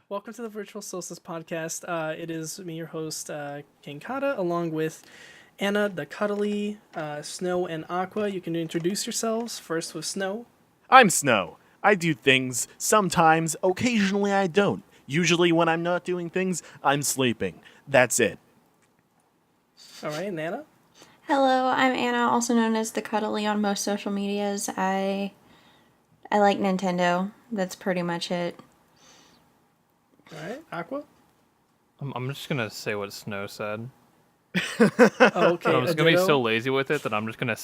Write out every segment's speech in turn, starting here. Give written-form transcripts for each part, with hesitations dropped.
Welcome to the Virtual Solstice podcast. It is me, your host, King Khada, along with Anna, the Cuddly, Snow, and Aqua. You can introduce yourselves first with Snow. I'm Snow. I do things sometimes, occasionally I don't. Usually when I'm not doing things, I'm sleeping. That's it. All right, and Anna. Hello, I'm Anna, also known as the Cuddly on most social medias. I like Nintendo. That's pretty much it. All right, Aqua. I'm just gonna say what Snow said. Oh, okay. I'm just gonna be Ditto. so lazy with it that I'm gonna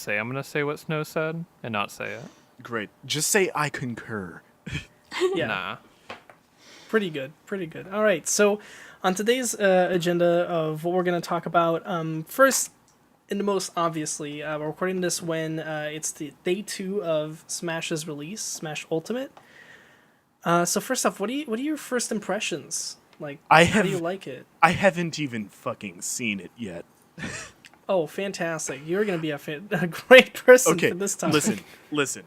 say what Snow said and not say it. Great. Just say I concur. Yeah, Nah. pretty good, pretty good. All right, so on today's agenda of what we're going to talk about, first and the most obviously, we're recording this when it's the day 2 of Smash's release, Smash Ultimate. So first off, what are your first impressions? Like, how do you like it? I haven't even fucking seen it yet. Oh, fantastic! You're going to be a great person Okay, for this topic. listen.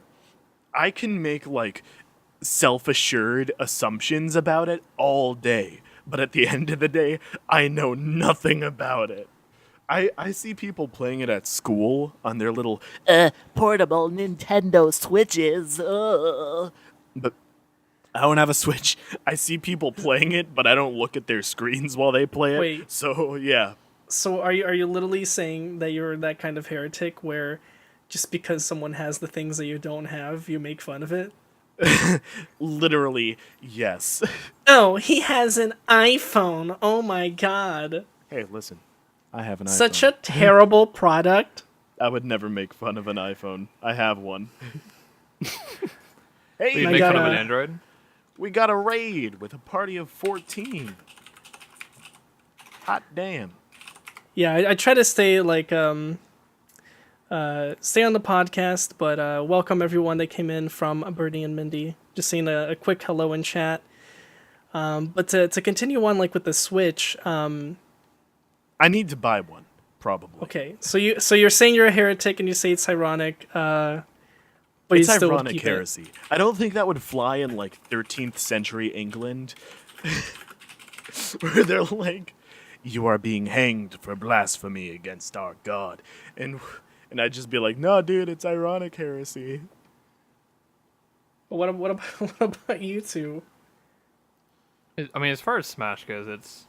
I can make, self-assured assumptions about it all day. But at the end of the day, I know nothing about it. I see people playing it at school on their little portable Nintendo Switches. But I don't have a Switch. I see people playing it, but I don't look at their screens while they play it. Wait. So, yeah. So are you literally saying that you're that kind of heretic where just because someone has the things that you don't have, you make fun of it? Literally, yes. Oh, he has an iPhone. Oh my god. Hey, listen. I have an iPhone. Such a terrible product. I would never make fun of an iPhone. I have one. You Hey, I make fun of gotta- an Android? we got a raid with a party of 14. Hot damn. Yeah, I try to stay stay on the podcast, but welcome everyone that came in from Bernie and Mindy. Just saying a quick hello in chat. But to continue on with the Switch, I need to buy one, probably. okay. So you're saying you're a heretic and you say it's ironic, but It's you still would ironic keep heresy. I don't think that would fly in 13th century England, where they're like, "You are being hanged for blasphemy against our God," and I'd just be like, "No, dude, it's ironic heresy." it. But what about what about you two? I mean, as far as Smash goes,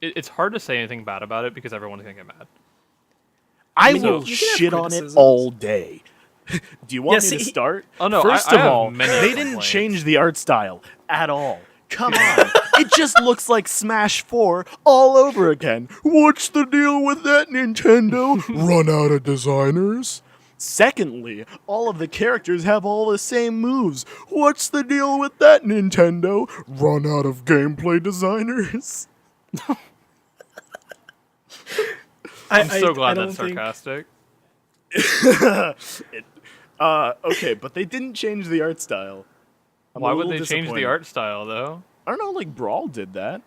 it's hard to say anything bad about it because everyone's gonna get mad. I mean, will you can have shit on it criticisms. all day. Do you want Yeah, me to see- start? Oh, no, First I of have all, many they didn't complaints. change the art style at all. Come on. It just looks like Smash 4 all over again. What's the deal with that, Nintendo? Run out of designers? Secondly, all of the characters have all the same moves. What's the deal with that, Nintendo? Run out of gameplay designers? I'm so glad don't that's think- sarcastic. Okay, but they didn't change the art style. I'm Why a would little they change the disappointed. art style though? I don't know, Brawl did that.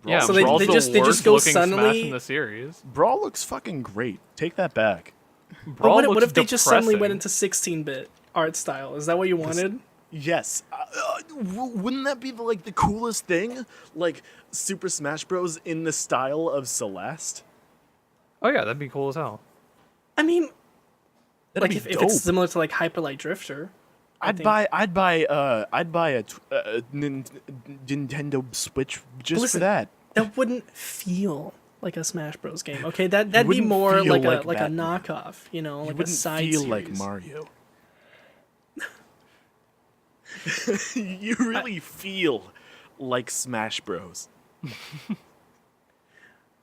Yeah, So they- Brawl's they the just worst go looking Smash suddenly- in the series. Brawl looks fucking great. Take that back. But Brawl what looks if they just suddenly went depressing. into 16-bit art style? Is that what you wanted? Yes. Wouldn't that be the coolest thing? Like Super Smash Bros. In the style of Celeste? Oh yeah, that'd be cool as hell. I mean, That'd be if dope. it's similar to Hyper Light Drifter. I'd think- buy a Nintendo Switch just Listen, for that. That wouldn't feel like a Smash Bros. Game. Okay, that'd be wouldn't more feel like like a Batman. knockoff. You Like a wouldn't side feel like series. Mario. You really feel like Smash Bros.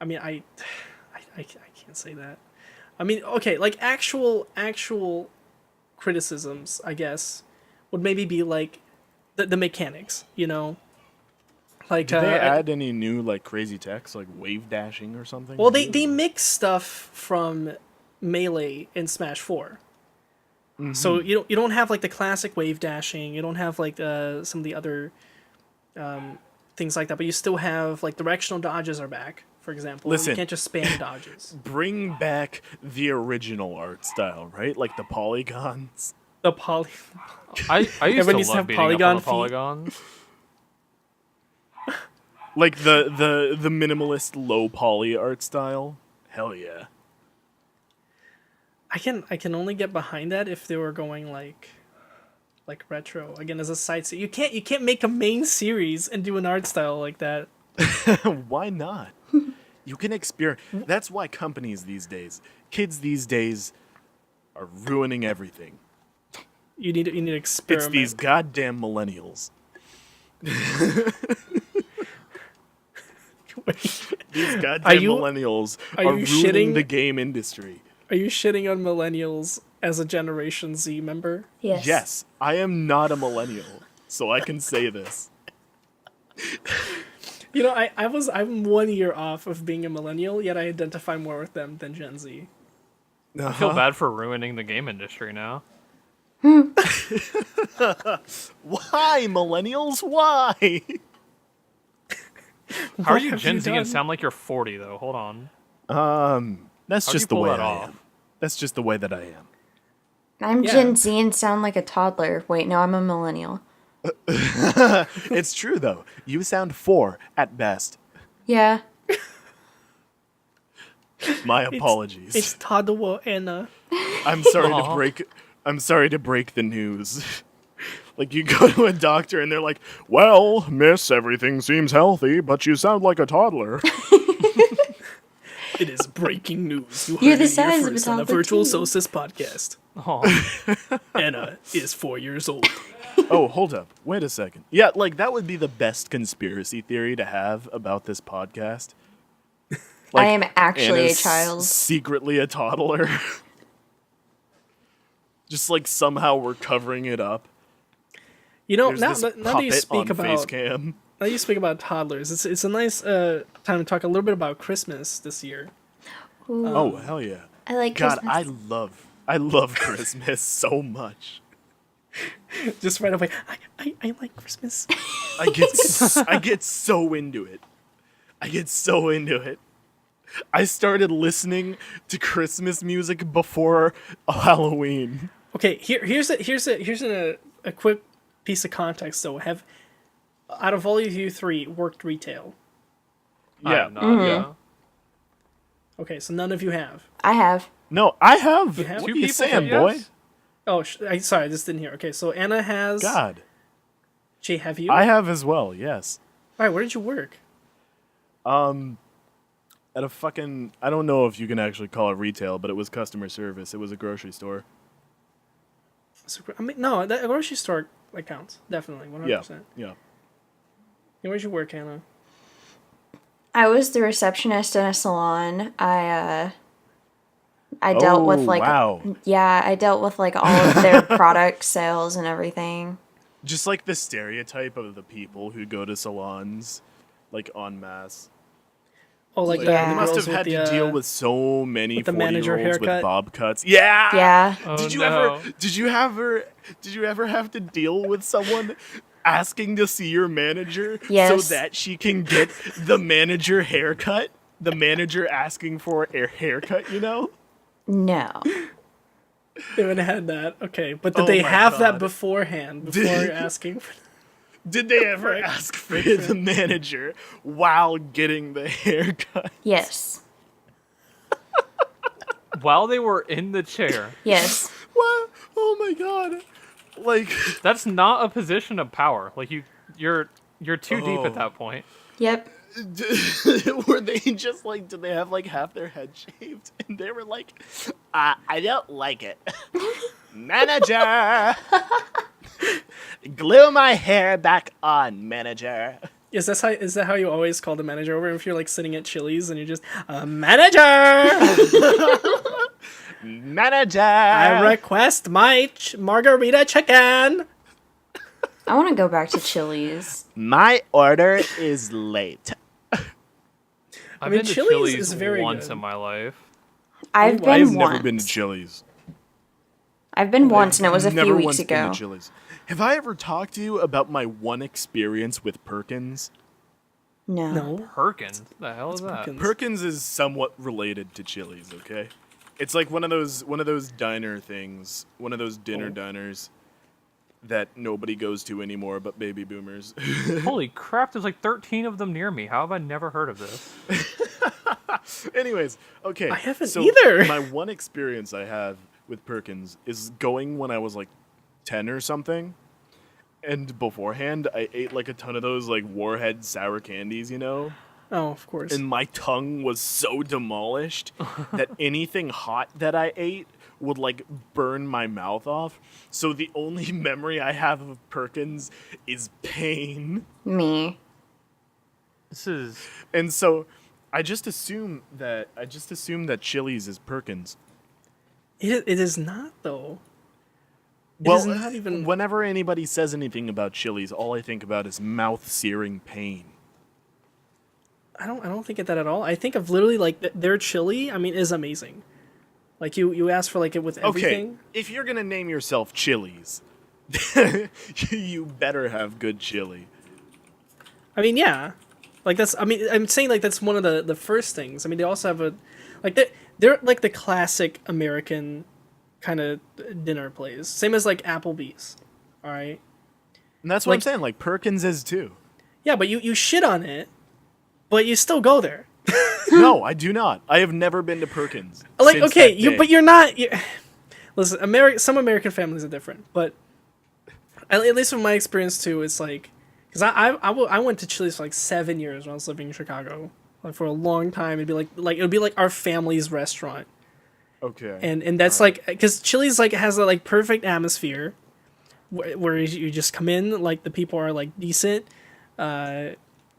I mean, I can't say that. I mean, okay, actual criticisms, I guess, would maybe be the mechanics. Like Did they add any new crazy text like wave dashing or something? well, they mix stuff from Melee in Smash 4. So you don't have the classic wave dashing. You don't have some of the other things like that. But you still have directional dodges are back. For example, Listen. you can't just spam dodges. bring back the original art style, right? Like the polygons. The poly. I used Everyone to used to love have beating up on polygon the feet. polygons. Like the minimalist low poly art style. Hell yeah. I can only get behind that if they were going like retro again as a side series. You can't make a main series and do an art style like that. Why not? You can experience. That's why companies these days, kids these days, are ruining everything. You need to It's experiment. these goddamn millennials. These goddamn millennials are are you ruining shitting- the game industry. Are you shitting on millennials as a Generation Z member? Yes. Yes, I am not a millennial, so I can say this. You know, I'm 1 year off of being a millennial, yet I identify more with them than Gen Z. I feel bad for ruining the game industry now. Why, millennials? Why? How are you have Gen you Z done? and sound like you're 40 though? Hold on. That's How'd you just the pull way that I off? am. That's just the way that I am. I'm Yeah. Gen Z and sound like a toddler. Wait, no, I'm a millennial. It's true though. You sound 4 at best. Yeah. My apologies. It's Tadawa and I'm sorry to Aw. break. I'm sorry to break the news. Like you go to a doctor and they're like, "Well, miss, everything seems healthy, but you sound like a toddler." it is breaking news. You You're heard the it here size of a first on the toddler, Virtual too. Solstice podcast. Oh, Anna is 4 years old. Oh, hold up. Wait a second. Yeah, like that would be the best conspiracy theory to have about this podcast. I am actually a Anna's child. secretly a toddler. Just like somehow we're covering it up. You know, There's now this that you puppet speak on face about cam. now you speak about toddlers, it's a nice time to talk a little bit about Christmas this year. Oh hell yeah! I like God, Christmas. I love Christmas so much. Just right away, I like Christmas. I get so into it. I started listening to Christmas music before Halloween. Okay, here's a quick piece of context though. Have out of all of you three worked retail? I Yeah, have not, yeah. Okay, so none of you have. I have. No, I have. You have? What Two are you people saying, said boy? yes? Oh, sorry, I just didn't hear. Okay, so Anna has. God, Jay, have you? I have as well. Yes. All right, where did you work? At a fucking, I don't know if you can actually call it retail, but it was customer service. It was a grocery store. I mean, no, that a grocery store like counts definitely 100%. Yeah. Yeah, where'd you work, Anna? I was the receptionist in a salon. I dealt with like wow. yeah, I dealt with like all of their product sales and everything. Just like the stereotype of the people who go to salons, like en masse. Oh, like Yeah. the They must girls have had with to the, deal with so many with the manager 40-year-olds with haircut? bob cuts. Yeah. Yeah. Oh, Did you no. ever have to deal with someone asking to see your manager Yes. so that she can get the manager haircut? The manager asking for a haircut, you know? No. They would have had that. Okay, but did Oh they my have that God. beforehand before asking for? Did they ever ask for the manager while getting the haircut? Yes. While they were in the chair, Yes. What? Oh my god. Like that's not a position of power. Like you're too deep at that point. Yep. were they just like, did they have like half their head shaved? And they were like, I don't like it. Manager! Glue my hair back on, manager. Is that how you always call the manager over if you're like sitting at Chili's and you're just manager? Manager! I request my margarita chicken. I want to go back to Chili's. My order is late. I've mean, been to Chili's Chili's is very once good. in my life. I've been I've once. never been to Chili's. I've been once, and it was a Never few weeks once been ago. to Chili's. Have I ever talked to you about my one experience with Perkins? No. No. Perkins, the hell is that? Perkins? Perkins is somewhat related to Chili's, okay? It's like one of those diner things, one of those dinner diners. that nobody goes to anymore but baby boomers. Holy crap! There's like 13 of them near me. How have I never heard of this? Anyways, okay. I haven't so either. My one experience I have with Perkins is going when I was like 10 or something. And beforehand, I ate like a ton of those like Warhead sour candies, you know? Oh, of course. And my tongue was so demolished that anything hot that I ate would like burn my mouth off. So the only memory I have of Perkins is pain. Me. This is And so I just assume that Chili's is Perkins. It is not though. Well, is not even- whenever anybody says anything about Chili's, all I think about is mouth-searing pain. I don't think of that at all. I think of literally like their chili. I mean, is amazing. Like you ask for like it with everything. Okay, if you're gonna name yourself Chili's, you better have good chili. I mean, yeah. Like that's. I mean, I'm saying like that's one of the first things. I mean, they also have a like they're like the classic American kind of dinner place. Same as like Applebee's. All right. And that's what I'm Like- saying. Like Perkins is too. Yeah, but you shit on it, but you still go there. No, I do not. I have never been to Perkins. Like since okay, that day. but you're not. Listen, some American families are different, but at least from my experience too, it's like because I went to Chili's for like 7 years when I was living in Chicago. Like for a long time, it'd be like our family's restaurant, Okay. and that's like because Chili's like has a like perfect atmosphere, where you just come in, like the people are like decent.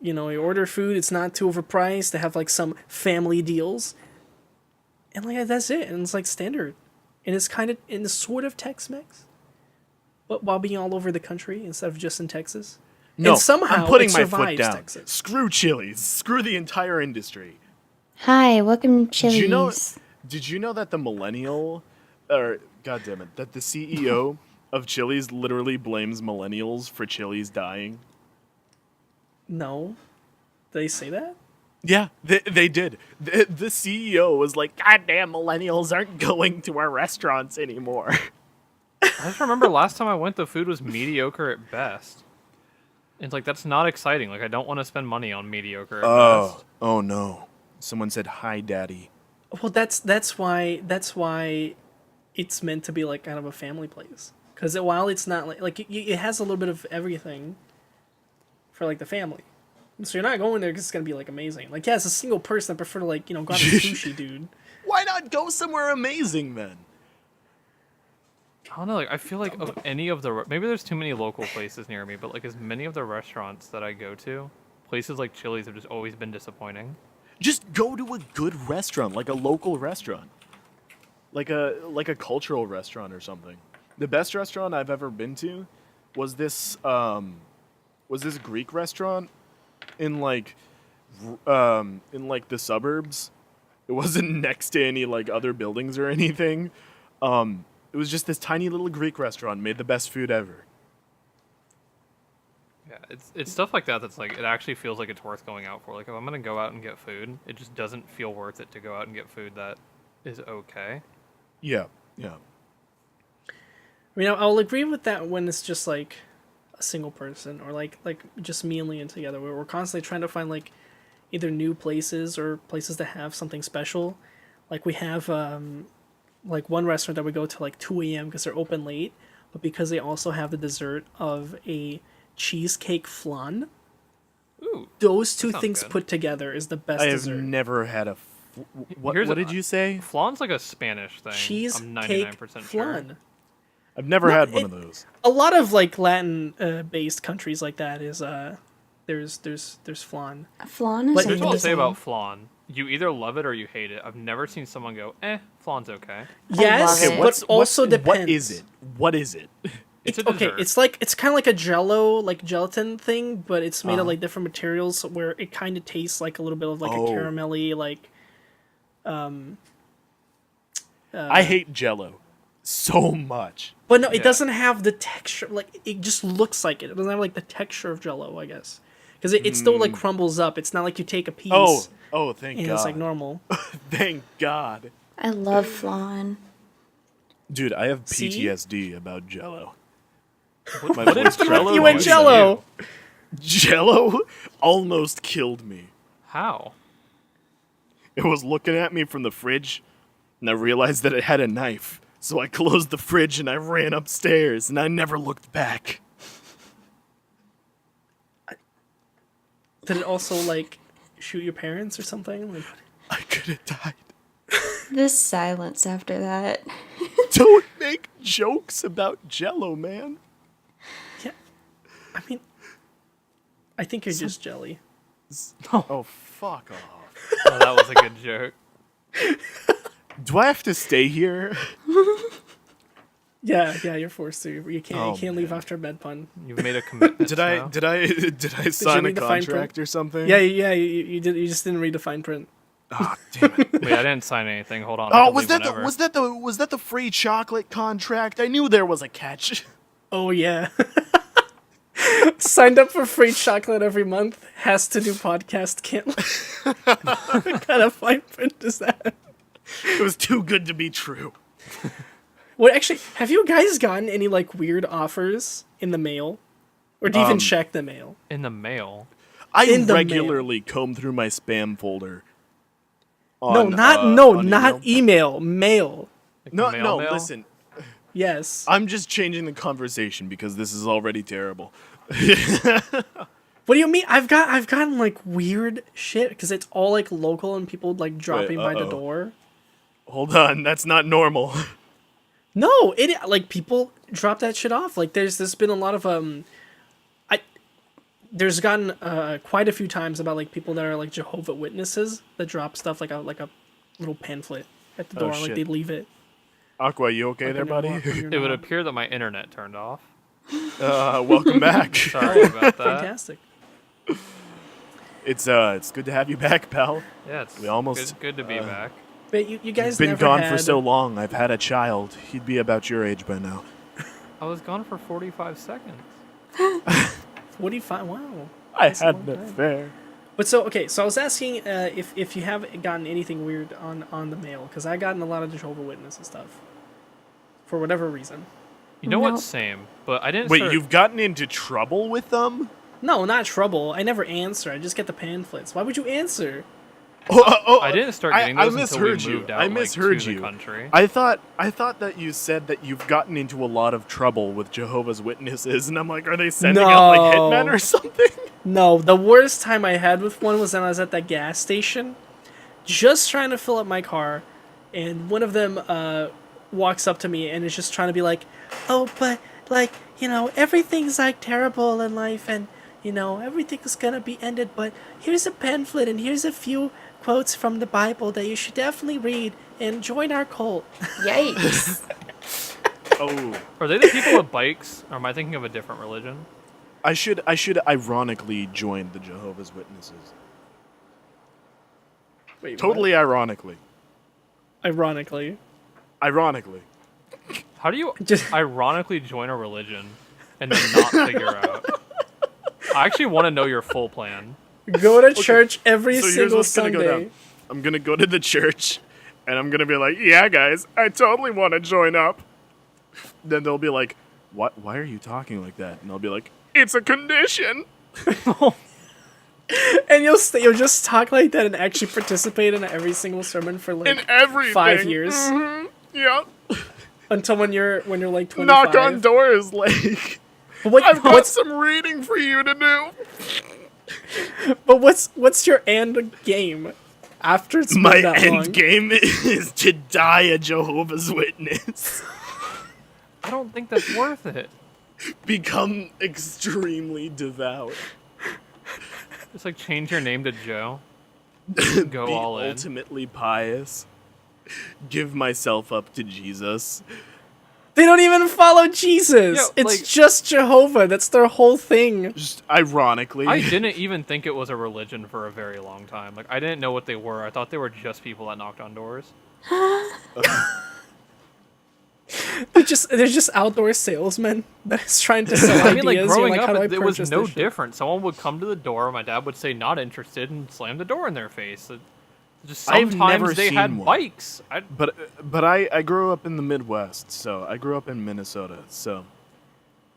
You know, you order food, it's not too overpriced. They have like some family deals, and like that's it. And it's like standard, and it's kind of in the sort of Tex-Mex, but while being all over the country instead of just in Texas. no, and somehow I'm putting it my foot survives down. Texas. Screw Chili's. Screw the entire industry. Hi, welcome to Did you know? Chili's. Did you know that the millennial, or goddamn it, that the CEO of Chili's literally blames millennials for Chili's dying? No, did they say that? Yeah, they did. The CEO was like, "Goddamn, millennials aren't going to our restaurants anymore." I just remember last time I went, the food was mediocre at best. It's like that's not exciting. Like I don't want to spend money on mediocre at best. Oh no! Someone said, "Hi, Daddy." Well, that's why it's meant to be like kind of a family place. Because while it's not it has a little bit of everything for like the family. So you're not going there because it's gonna be like amazing. Like yeah, as a single person, I prefer to like go on to sushi, dude. Why not go somewhere amazing then? I don't know. Like I feel like of any of the maybe there's too many local places near me, but like as many of the restaurants that I go to, places like Chili's have just always been disappointing. Just go to a good restaurant, like a local restaurant, like a cultural restaurant or something. The best restaurant I've ever been to was this Greek restaurant in like the suburbs. It wasn't next to any like other buildings or anything. It was just this tiny little Greek restaurant, made the best food ever. Yeah, it's stuff like that that's like it actually feels like it's worth going out for. Like if I'm gonna go out and get food, it just doesn't feel worth it to go out and get food that is okay. Yeah, yeah. I mean, I'll agree with that when it's just like a single person or like just me and Leon together, where we're constantly trying to find like either new places or places that have something special. Like we have like one restaurant that we go to like 2 a.m. because they're open late, but because they also have the dessert of a cheesecake flan. Ooh, Those two sounds things good. put together is the best I have dessert. never had a. What Here's did you say? flan's like a Spanish thing. I'm Cheesecake 99% sure. flan. I've never No, had one of those. A lot of like Latin based countries like that is there's flan. Flan is But- Here's what I'll say amazing. about flan. You either love it or you hate it. I've never seen someone go, flan's okay. Yes, love it. but also depends. What is it? What is it? It's a okay. dessert. It's kind of like a Jello, like gelatin thing, but it's made of like different materials where it kind of tastes like a little bit of like Oh. a caramelly like. I hate Jello so much. But no, it Yeah. doesn't have the texture. Like it just looks like it. It doesn't have like the texture of Jello, I guess, because it still like crumbles up. It's not like you take a piece Thank and God. it's like normal. Thank God. I love flan. Dude, I have See? PTSD about Jello. My What voice is Jello with you and was- Jello? Jello almost killed me. How? It was looking at me from the fridge, and I realized that it had a knife. So I closed the fridge and I ran upstairs, and I never looked back. Did it also like shoot your parents or something? Like, I could have died. The silence after that. Don't make jokes about Jello, man. yeah, I mean, I think you're just jelly. Oh, fuck off. Oh, that was a good joke. Do I have to stay here? Yeah, you're forced to. You can't Oh, leave man. after a bed pun. You've made a commitment. Did I now. sign a read the fine contract or something? Yeah, you did. You just didn't read the fine print. Ah, damn it. Wait, I didn't sign anything. Hold on. I Oh, can was leave that whenever. was that the free chocolate contract? I knew there was a catch. Oh yeah. Signed up for free chocolate every month. Has to do podcast. Can't. What kind of fine print is that? It was too good to be true. Well, actually, have you guys gotten any like weird offers in the mail, or do you even check the mail? In the mail. I In the regularly comb through my spam folder. No, on, not on not email. Mail. Like No, the mail no, mail? listen. Yes. I'm just changing the conversation because this is already terrible. What do you mean? I've gotten like weird shit because it's all like local and people like dropping by the uh-oh. door. Hold on, that's not normal. No, it like people drop that shit off. Like there's been a lot of there's gotten quite a few times about like people that are like Jehovah Witnesses that drop stuff like a little pamphlet at the Oh, door. Like shit. they leave it. Aqua, you okay there, buddy? It would appear that my internet turned off. Welcome back. Sorry about that. Fantastic. It's good to have you back, pal. Yeah, it's We almost, good to be back. But you guys Been never gone had, for so long. I've had a child. He'd be about your age by now. I was gone for 45 seconds. 45. Wow. I That's a had long an time. affair. But so okay, so I was asking if you have gotten anything weird on the mail because I gotten a lot of Jehovah Witnesses stuff for whatever reason. You know Nope. what? Same. But I didn't Wait, start... you've gotten into trouble with them? No, not trouble. I never answer. I just get the pamphlets. Why would you answer? I didn't start getting I those until we misheard you. moved out I like, misheard to you. the country. I thought that you said that you've gotten into a lot of trouble with Jehovah's Witnesses, and I'm like, are they sending out like No. hitmen or something? No, the worst time I had with one was when I was at that gas station, just trying to fill up my car, and one of them walks up to me and is just trying to be like, "Oh, but like everything's like terrible in life, and everything's gonna be ended. But here's a pamphlet, and here's a few quotes from the Bible that you should definitely read and join our cult." Yikes. Oh, Are they the people with bikes? Or am I thinking of a different religion? I should ironically join the Jehovah's Witnesses. Wait, Totally ironically. what? Ironically. Ironically. How do you Just- ironically join a religion and then not figure out? I actually want to know your full plan. Go to church every So here's single what's gonna Sunday. go down. I'm gonna go to the church, and I'm gonna be like, "Yeah, guys, I totally want to join up." Then they'll be like, "What? Why are you talking like that?" And I'll be like, "It's a condition." And you'll just talk like that and actually participate in every single sermon for like In everything. 5 years Yeah. until when you're like 25. Knock on doors, like, But what, I've got what's some reading for you to do. but what's your end game after it's been My that end long? game is to die a Jehovah's Witness. I don't think that's worth it. Become extremely devout. Just like change your name to Joe. Go Be all in. ultimately pious. Give myself up to Jesus. They don't even follow Jesus. Yeah, it's like- just Jehovah. That's their whole thing. Just ironically. I didn't even think it was a religion for a very long time. Like I didn't know what they were. I thought they were just people that knocked on doors. They're just outdoor salesmen that's trying to sell I ideas. mean, like You're growing like, up, how do I it was purchase no this shit? different. Someone would come to the door, my dad would say not interested, and slam the door in their face. Just I've sometimes never they seen had one. bikes. But I grew up in the Midwest, so I grew up in Minnesota, so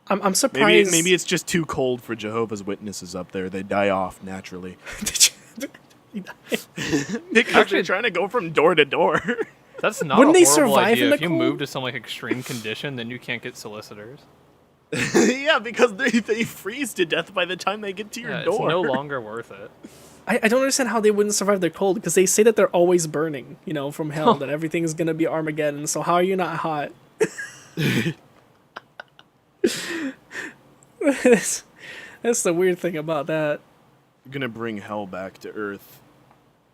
I'm surprised. Maybe it's just too cold for Jehovah's Witnesses up there. They die off naturally. Because they're trying to go from door to door. That's not Wouldn't a they horrible survive idea. in the If you cold? move to some like extreme condition, then you can't get solicitors. Yeah, because they freeze to death by the time they get to your Yeah, it's door. no longer worth it. I don't understand how they wouldn't survive the cold because they say that they're always burning, from hell, that everything is going to be Armageddon. So how are you not hot? That's the weird thing about that. You're gonna bring hell back to Earth.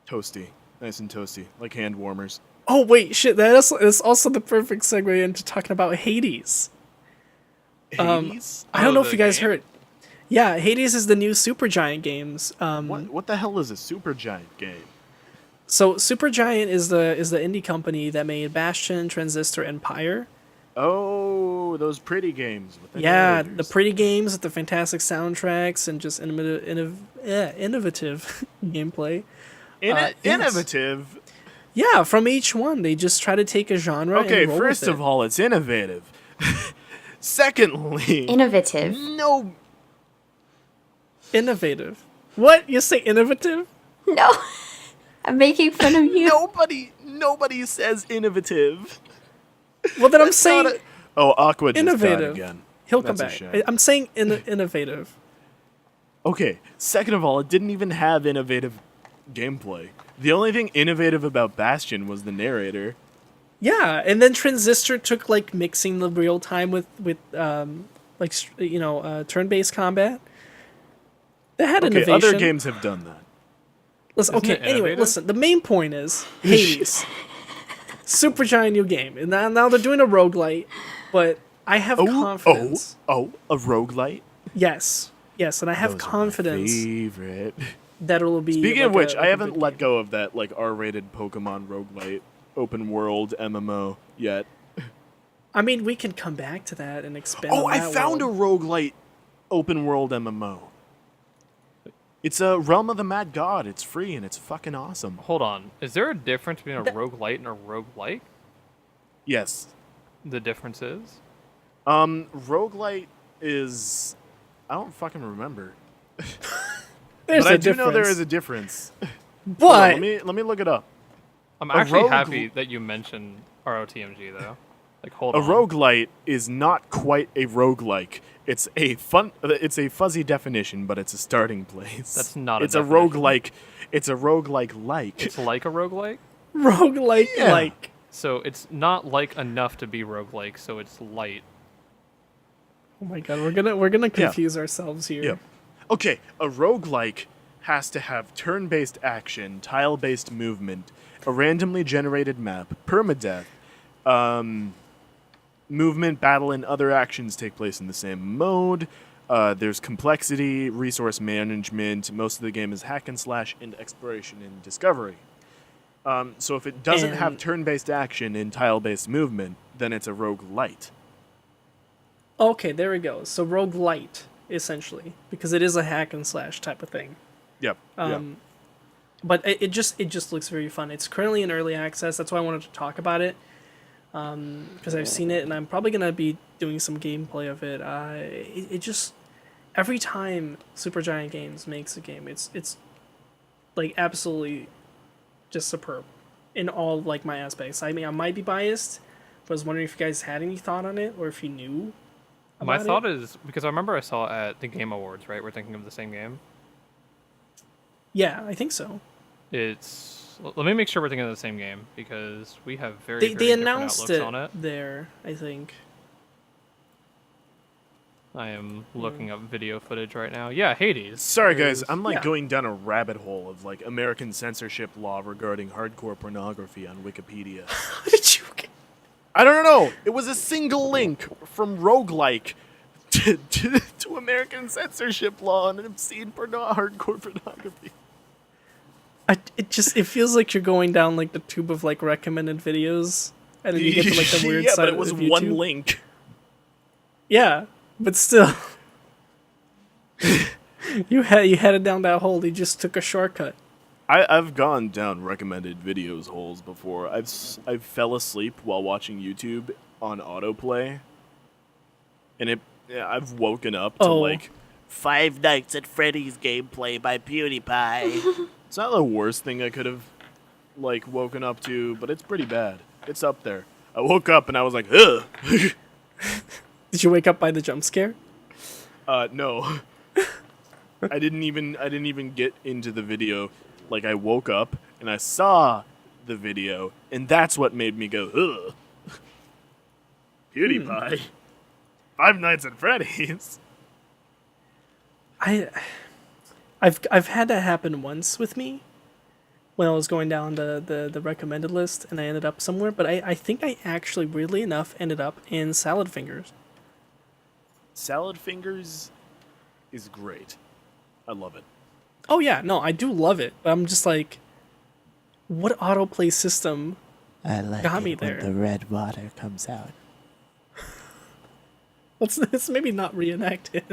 Toasty. Nice and toasty. Like hand warmers. Oh, wait, shit. That's also the perfect segue into talking about Hades. Hades? I don't know if the you guys game? heard. Yeah, Hades is the new Supergiant games. What the hell is a Supergiant game? So Supergiant is the indie company that made Bastion, Transistor, and Pyre. Oh, those pretty games. With the Yeah, narrators. the pretty games with the fantastic soundtracks and just innovative gameplay. Yes. Innovative. Yeah, from each one, they just try to take a genre. Okay, and roll first with of it. all, it's innovative. Secondly, Innovative. no. Innovative. What? You say innovative? No. I'm making fun of you. Nobody says innovative. Well, then I'm That's saying not Aqua just died innovative. again. He'll come That's a back. shame. I'm saying innovative. Okay, second of all, it didn't even have innovative gameplay. The only thing innovative about Bastion was the narrator. Yeah, and then Transistor took like mixing the real time with turn-based combat. That had Okay, innovation. other games have done that. Listen, Isn't okay, it anyway, innovative? listen. The main point is Hades. Supergiant new game. And now they're doing a roguelite, but I have confidence. a roguelite? Yes. Yes, and I have Those are my confidence favorite. that it'll be Speaking like of which, a I haven't good let game. go of that like R-rated Pokemon roguelite open world MMO yet. I mean, we can come back to that and expand Oh, on I that found world. a roguelite open world MMO. It's a Realm of the Mad God. It's free and it's fucking awesome. Hold on. Is there a difference between a roguelite and a roguelike? Yes. The difference is? Roguelite is I don't fucking remember. There's but a I do know there difference. is a difference. Hold on, But let me look it up. I'm A actually rogue- happy that you mentioned ROTMG though. Like hold A on. roguelite is not quite a roguelike. It's a fuzzy definition, but it's a starting place. That's not a It's a definition. roguelike. It's a roguelike like. It's like a roguelike? roguelike, Yeah. like, So it's not like enough to be roguelike, so it's light. oh my god, we're gonna confuse ourselves here. Yeah. Okay, a roguelike has to have turn-based action, tile-based movement, a randomly generated map, permadeath, movement, battle, and other actions take place in the same mode. There's complexity, resource management. Most of the game is hack and slash and exploration and discovery. So if it doesn't have And- turn-based action and tile-based movement, then it's a roguelite. Okay, there we go. So roguelite, essentially, because it is a hack and slash type of thing. Yep. yep. But it just looks very fun. It's currently in early access. That's why I wanted to talk about it, because I've seen it and I'm probably gonna be doing some gameplay of it. It just every time Supergiant Games makes a game, it's like absolutely just superb in all like my aspects. I mean, I might be biased, but I was wondering if you guys had any thought on it or if you knew. My about thought it. is because I remember I saw at the Game Awards, right? We're thinking of the same game. Yeah, I think so. It's let me make sure we're thinking of the same game because we have very They very different announced outlooks it, on it. there, I think. I am looking up video footage right now. Yeah, Hades. Sorry, There it guys. is. I'm like Yeah. going down a rabbit hole of like American censorship law regarding hardcore pornography on Wikipedia. How did you? I don't know. It was a single link from roguelike to American censorship law on obscene hardcore pornography. It feels like you're going down like the tube of like recommended videos, and then you get to like the weird yeah, side but it was of one YouTube. link. Yeah, but still, you headed down that hole. You just took a shortcut. I've gone down recommended videos holes before. I've fell asleep while watching YouTube on autoplay, and Yeah, I've woken up to Oh. like Five Nights at Freddy's gameplay by PewDiePie. It's not the worst thing I could have like woken up to, but it's pretty bad. It's up there. I woke up and I was like, ugh. Did you wake up by the jump scare? No. I didn't even get into the video. Like I woke up and I saw the video, and that's what made me go, ugh. PewDiePie. Five Nights at Freddy's. I've had that happen once with me when I was going down the recommended list and I ended up somewhere, but I think I actually, weirdly enough, ended up in Salad Fingers. Salad Fingers is great. I love it. Oh yeah, no, I do love it, but I'm just like, what autoplay system I like got it me when there? the red water comes out. Let's maybe not reenact it.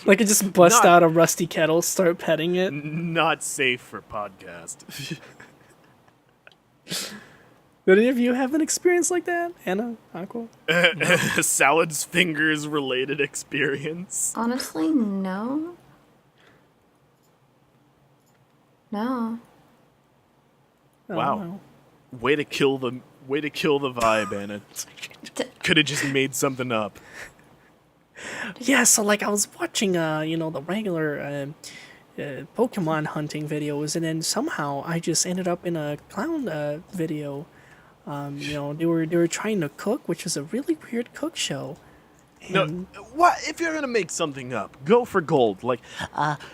Like, it just bust out a rusty kettle, start petting it. Not safe for podcast. Did any of you have an experience like that? Anna? Aqua? Salad's Fingers related experience. Honestly, no. No. Oh, Wow. no. Way to kill the vibe, Anna. Could have just made something up. Yeah, so like I was watching, the regular Pokemon hunting videos, and then somehow I just ended up in a clown video. They were trying to cook, which was a really weird cook show. No, what if you're gonna make something up? Go for gold. Like,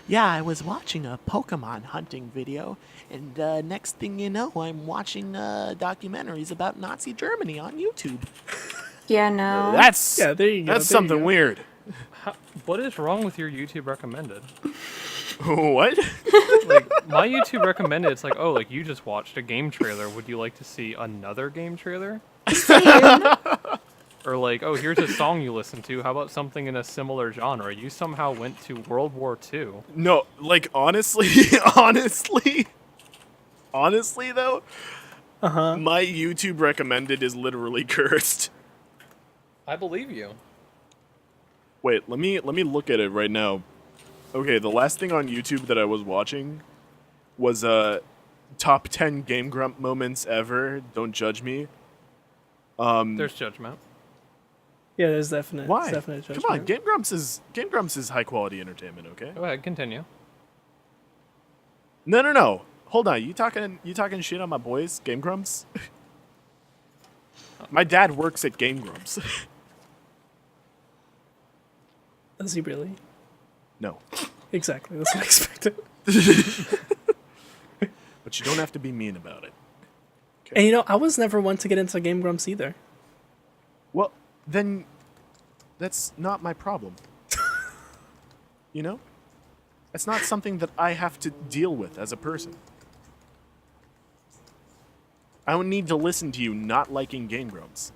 Yeah, I was watching a Pokemon hunting video, and next thing you know, I'm watching documentaries about Nazi Germany on YouTube. Yeah, no. that's Yeah, there you go, That's there you something go. weird. What is wrong with your YouTube recommended? What? Like, my YouTube recommended, it's like, oh, like, you just watched a game trailer. Would you like to see another game trailer? Or like, oh, here's a song you listen to. How about something in a similar genre? You somehow went to World War II. No, like honestly, honestly though, my YouTube recommended is literally cursed. I believe you. Wait, let me look at it right now. Okay, the last thing on YouTube that I was watching was top 10 Game Grump moments ever. Don't judge me. There's judgment. Yeah, there's definite. Why? Definite Come judgment. on, Game Grumps is high quality entertainment. Okay. Go ahead, continue. No. Hold on. You talking shit on my boys, Game Grumps? My dad works at Game Grumps. Does he really? No. Exactly. That's what I expected. But you don't have to be mean about it. And I was never one to get into Game Grumps either. Well, then that's not my problem. You know? That's not something that I have to deal with as a person. I don't need to listen to you not liking Game Grumps.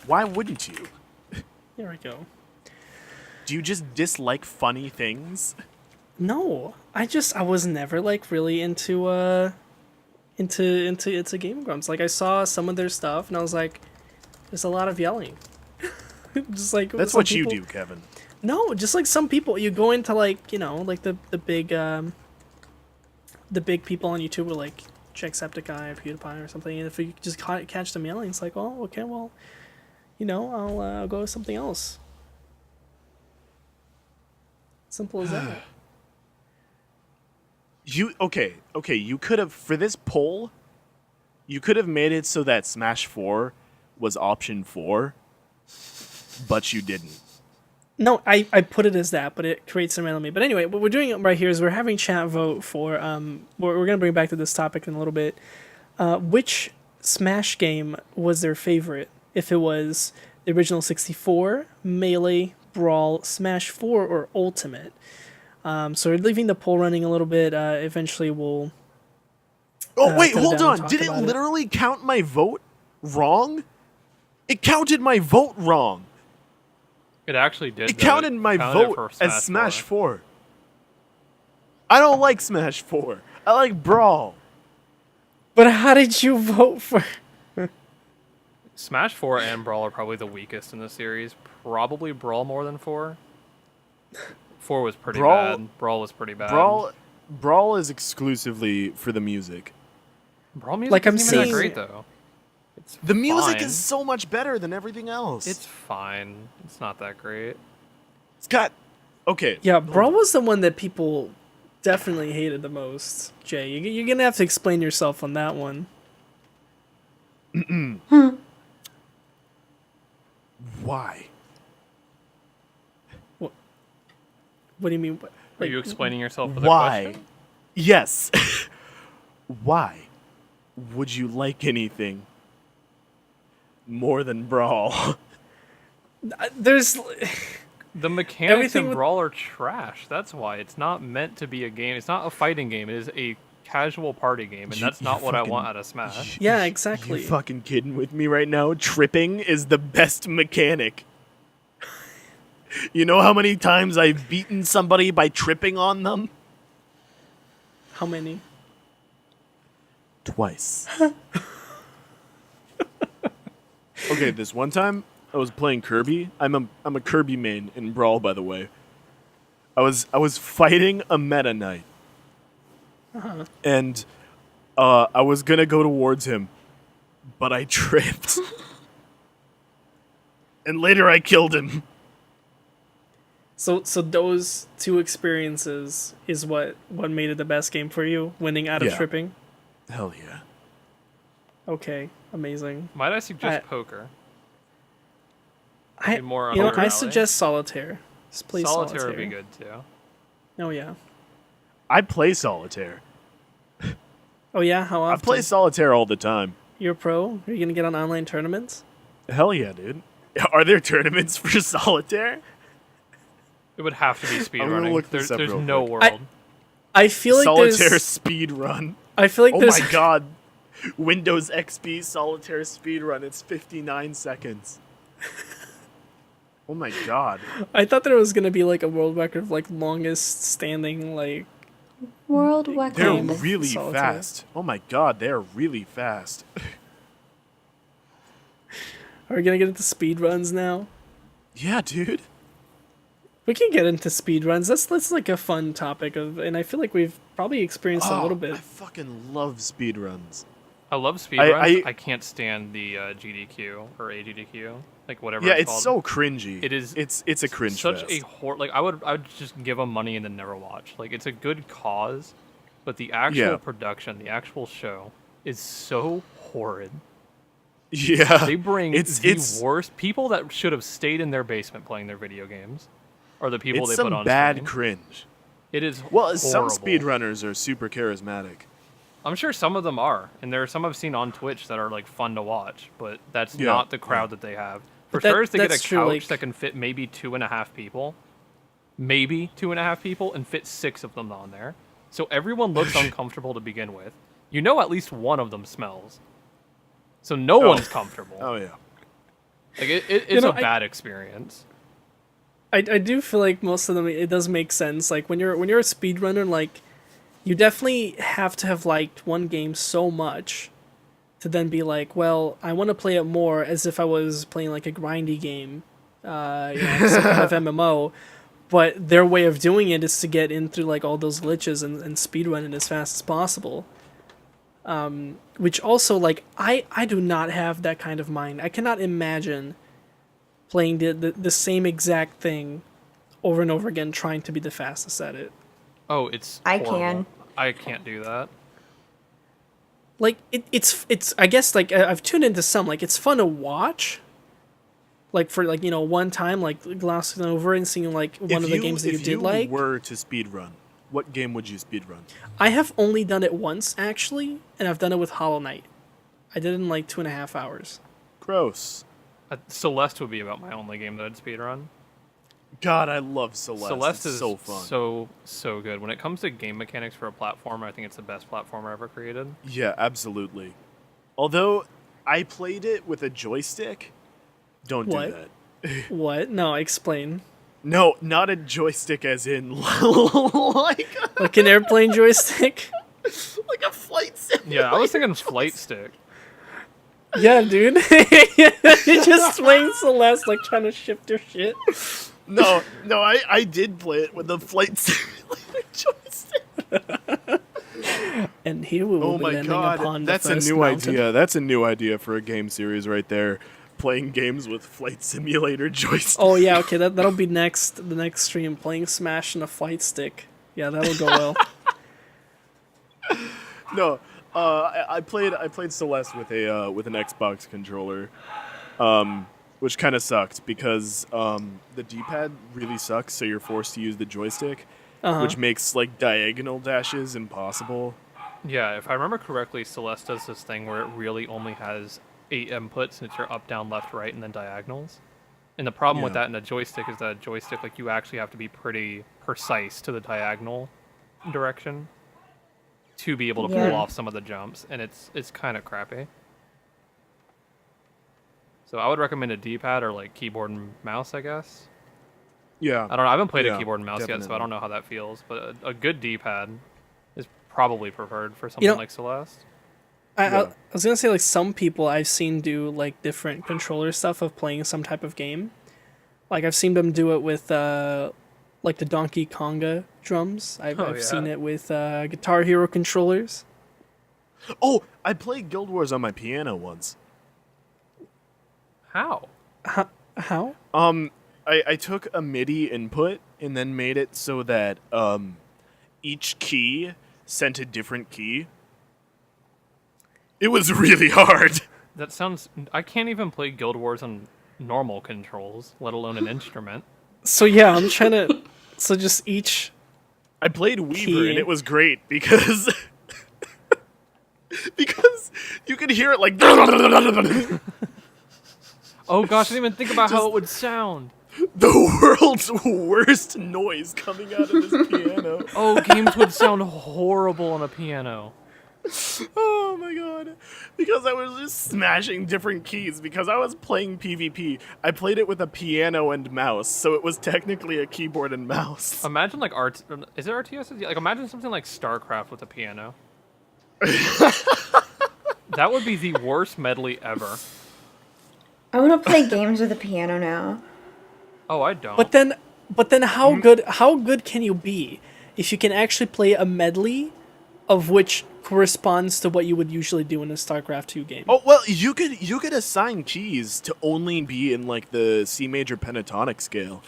Why wouldn't you? Here we go. Do you just dislike funny things? No, I was never like really into Game Grumps. Like, I saw some of their stuff and I was like, there's a lot of yelling. Just like That's some what you people- do, Kevin. No, just like some people, you go into like the big people on YouTube, or like Jacksepticeye or PewDiePie or something, and if you just catch them yelling, it's like, oh, okay, well, I'll go with something else. Simple as that. Okay, you could have, for this poll, you could have made it so that Smash 4 was option 4, but you didn't. No, I put it as that, but it creates some enemy. But anyway, what we're doing right here is we're having chat vote for, we're going to bring back to this topic in a little bit, which Smash game was their favorite? If it was the original 64, Melee, Brawl, Smash 4, or Ultimate. So we're leaving the poll running a little bit. Eventually we'll... Oh, wait, cut it hold down and on. talk Did it about literally count my vote wrong? It counted my vote wrong. It actually did. It though. counted my counted vote for as Smash 4. I don't like Smash 4. I like Brawl. But how did you vote for? Smash 4 and Brawl are probably the weakest in the series. Probably Brawl more than 4. 4 was pretty bad. Brawl was pretty bad. Brawl is exclusively for the music. Brawl music Like, I'm isn't even that seeing- great though. It's The music fine. is so much better than everything else. It's fine. It's not that great. It's got okay. Yeah, Brawl was the one that people definitely hated the most. Jay, you're gonna have to explain yourself on that one. Why? What do you mean? Are you explaining yourself with a Why? question? Yes. Why would you like anything more than Brawl? There's The mechanics Everything in with- Brawl are trash. That's why. It's not meant to be a game. It's not a fighting game. It is a casual party game, and You- that's you not what I fucking- want out of Smash. Yeah, exactly. You fucking kidding with me right now? Tripping is the best mechanic. You know how many times I've beaten somebody by tripping on them? How many? Twice. Okay, this one time I was playing Kirby. I'm a Kirby main in Brawl, by the way. I was fighting a Meta Knight, and I was gonna go towards him, but I tripped, and later I killed him. So those two experiences is what made it the best game for you, winning out of Yeah. tripping. Hell yeah! Okay, amazing. Might I suggest I- poker? I Be more you know up your I alley. suggest solitaire. Just play Solitaire solitaire. would be good too. Oh yeah. I play solitaire. Oh yeah. How I often? play solitaire all the time. You're a pro. Are you gonna get on online tournaments? Hell yeah, dude! Are there tournaments for solitaire? It would have to be gonna speedrunning. look this up There's real no quick. world. I feel like Solitaire there's. speed run. I feel like Oh there's. my god. Windows XP solitaire speedrun. It's 59 seconds. Oh my god. I thought there was gonna be like a world record of like longest standing like. World They're record. really Solitaire. fast. Oh my god, they're really fast. Are we gonna get into speed runs now? Yeah, dude. We can get into speed runs. That's like a fun topic of, and I feel like we've probably experienced a little I bit. fucking love speedruns. I love speedruns. I- I can't stand the GDQ or AGDQ, like whatever. Yeah, it's it's called. so cringy. It is. It's a cringe such fest. a like I would just give them money and then never watch. Like it's a good cause, but the actual Yeah. production, the actual show, is so horrid. Yeah. They bring it's the worst people that should have stayed in their basement playing their video games, are the people it's they some put on bad screen. cringe. It is Well, some horrible. speedrunners are super charismatic. I'm sure some of them are, and there are some I've seen on Twitch that are like fun to watch, but that's Yeah, not the crowd yeah. that they have. For But that- starters, they get a that's couch true, like- that can fit maybe 2.5 people, maybe 2.5 people, and fit 6 of them on there. So everyone looks uncomfortable to begin with. You know, at least one of them smells. So no one's comfortable. Oh yeah. Like it's know, a bad experience. I do feel like most of them it does make sense. Like when you're a speedrunner, like you definitely have to have liked one game so much to then be like, well, I want to play it more as if I was playing like a grindy game, some kind of MMO. But their way of doing it is to get in through like all those glitches and speedrun it as fast as possible. Which also like I do not have that kind of mind. I cannot imagine playing the same exact thing over and over again, trying to be the fastest at it. Oh, it's I horrible. can. I can't do that. Like it's I guess like I've tuned into some, like it's fun to watch. Like for like, you know, one time like glancing over and seeing like one of the games that you if did like. were to speedrun, what game would you speedrun? I have only done it once actually, and I've done it with Hollow Knight. I did it in like 2.5 hours. Gross. Celeste would be about my only game that I'd speedrun. God, I love Celeste. Celeste It's is so fun. so good. When it comes to game mechanics for a platformer, I think it's the best platformer ever created. Yeah, absolutely. Although I played it with a joystick. Don't What? do that. What? No, explain. No, not a joystick as in like Like an airplane joystick? Like a flight simulator. Yeah, I was thinking flight stick. Yeah, dude. It just swings Celeste like trying to shift her shit. No, I did play it with the flight simulator joystick. And here we will Oh be my landing god, upon that's the a first new mountain. idea. That's a new idea for a game series right there. Playing games with flight simulator joystick. Oh yeah, okay, that'll be next. The next stream, playing Smash and a flight stick. Yeah, that'll go well. No, I played Celeste with an Xbox controller, which kind of sucked because the D-pad really sucks. So you're forced to use the joystick, which makes like diagonal dashes impossible. Yeah, if I remember correctly, Celeste does this thing where it really only has 8 inputs, and it's your up, down, left, right, and then diagonals. And the problem with Yeah. that in a joystick is that a joystick, like, you actually have to be pretty precise to the diagonal direction to be able to pull Yeah. off some of the jumps, and it's kind of crappy. So I would recommend a D-pad or like keyboard and mouse, I guess. Yeah, I don't know. I haven't played Yeah, a keyboard and mouse yet, so I definitely. don't know how that feels. But a good D-pad is probably preferred for something know- like Celeste. I was gonna say, like, some people I've seen do like different controller stuff of playing some type of game. Like I've seen them do it with like the Donkey Konga drums. I've Oh, yeah. seen it with Guitar Hero controllers. Oh, I played Guild Wars on my piano once. How? How? I took a MIDI input and then made it so that each key sent a different key. It was really hard. That sounds. I can't even play Guild Wars on normal controls, let alone an instrument. So yeah, I'm trying to. So just each. I played Weaver Key. and it was great because because you could hear it like Oh gosh, I didn't even think about how it would sound. the world's worst noise coming out of this piano. Oh, games would sound horrible on a piano. Oh my god. Because I was just smashing different keys because I was playing PvP. I played it with a piano and mouse, so it was technically a keyboard and mouse. Imagine like is it RTS? Like imagine something like StarCraft with a piano. That would be the worst medley ever. I want to play games with a piano now. Oh, I don't. But then, how good can you be if you can actually play a medley of which corresponds to what you would usually do in a StarCraft 2 game? Oh well, you could assign keys to only be in like the C major pentatonic scale,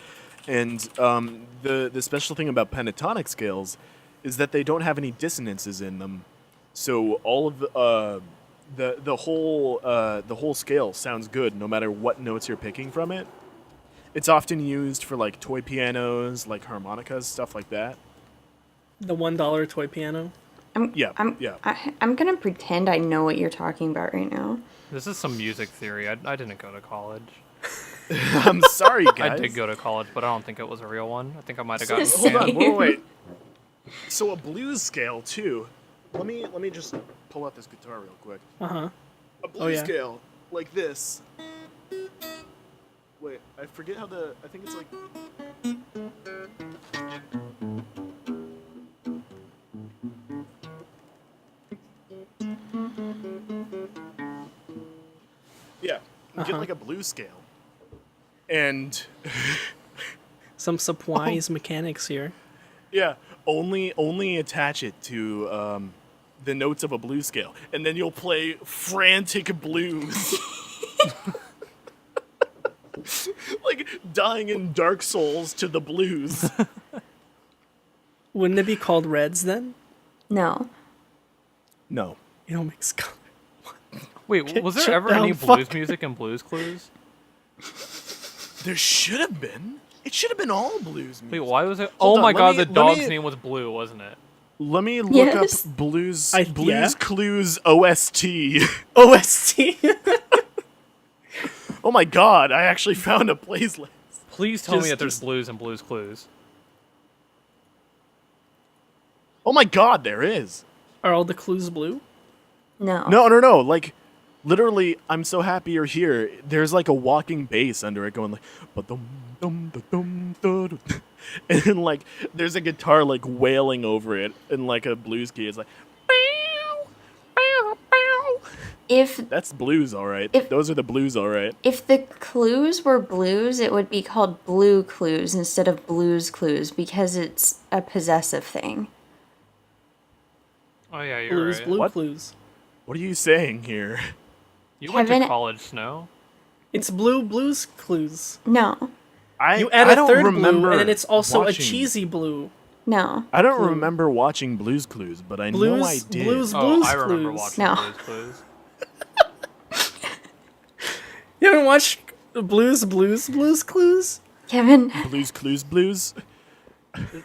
and the special thing about pentatonic scales is that they don't have any dissonances in them, so all of the whole scale sounds good no matter what notes you're picking from it. It's often used for like toy pianos, like harmonicas, stuff like that. The $1 toy piano. Yeah, yeah. I'm gonna pretend I know what you're talking about right now. This is some music theory. I didn't go to college. I'm sorry, guys. I did go to college, but I don't think it was a real one. I think I might have This gotten. is Hold on, Same. wait. So a blues scale too. Let me just pull out this guitar real quick. A blues yeah. scale like this. Wait, I forget how I think it's like. Yeah, you get like a blues scale, and Some surprise mechanics here. yeah, only attach it to the notes of a blues scale, and then you'll play frantic blues. Like dying in Dark Souls to the blues. Wouldn't it be called Reds then? No. No. You know, makes color. Wait, was there shut ever down, any blues fuck. music in Blues Clues? There should have been. It should have been all blues music. Wait, why was it? Hold Oh on, my let god, me- the let dog's me- name was Blue, wasn't it? Let me look Yes. up Blues Yeah. Clues OST. OST. Oh my god, I actually found a playlist. Please tell me Just- that there's just- blues in Blues Clues. Oh my god, there is. Are all the clues blue? No. No. Like, literally, I'm so happy you're here. There's like a walking bass under it going like, ba-dum, dum, da-dum, da-dum. And then like, there's a guitar like wailing over it in like a blues key. It's like, If That's blues, all right. If- Those are the blues, all right. if the clues were blues, it would be called blue clues instead of blues clues because it's a possessive thing. Oh yeah, you're Blues, right. blue What? clues. What are you saying here? You went to Kevin- college, Snow. It's blues clues. No, You add I a don't third remember blue, and then it's also watching- a cheesy blue. no. I don't clue. remember watching Blues Clues, but I know Blues- I did. blues- Oh, I remember Clues. watching No. Blues Clues. You haven't watched Blues Clues? Kevin, Blues Clues Blues?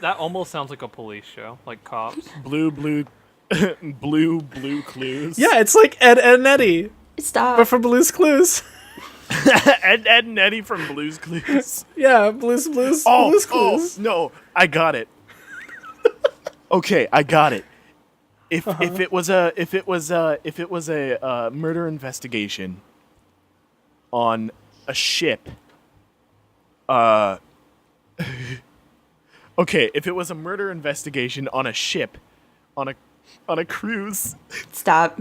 That almost sounds like a police show, like cops. Blue Clues? Yeah, it's like Ed and Eddie, stop. but for Blues Clues. Ed and Eddie from Blues Clues. Yeah, Blues Oh, Clues. no, I got it. Okay, I got it. If it was a murder investigation on a ship, okay, if it was a murder investigation on a ship, on a cruise, Stop.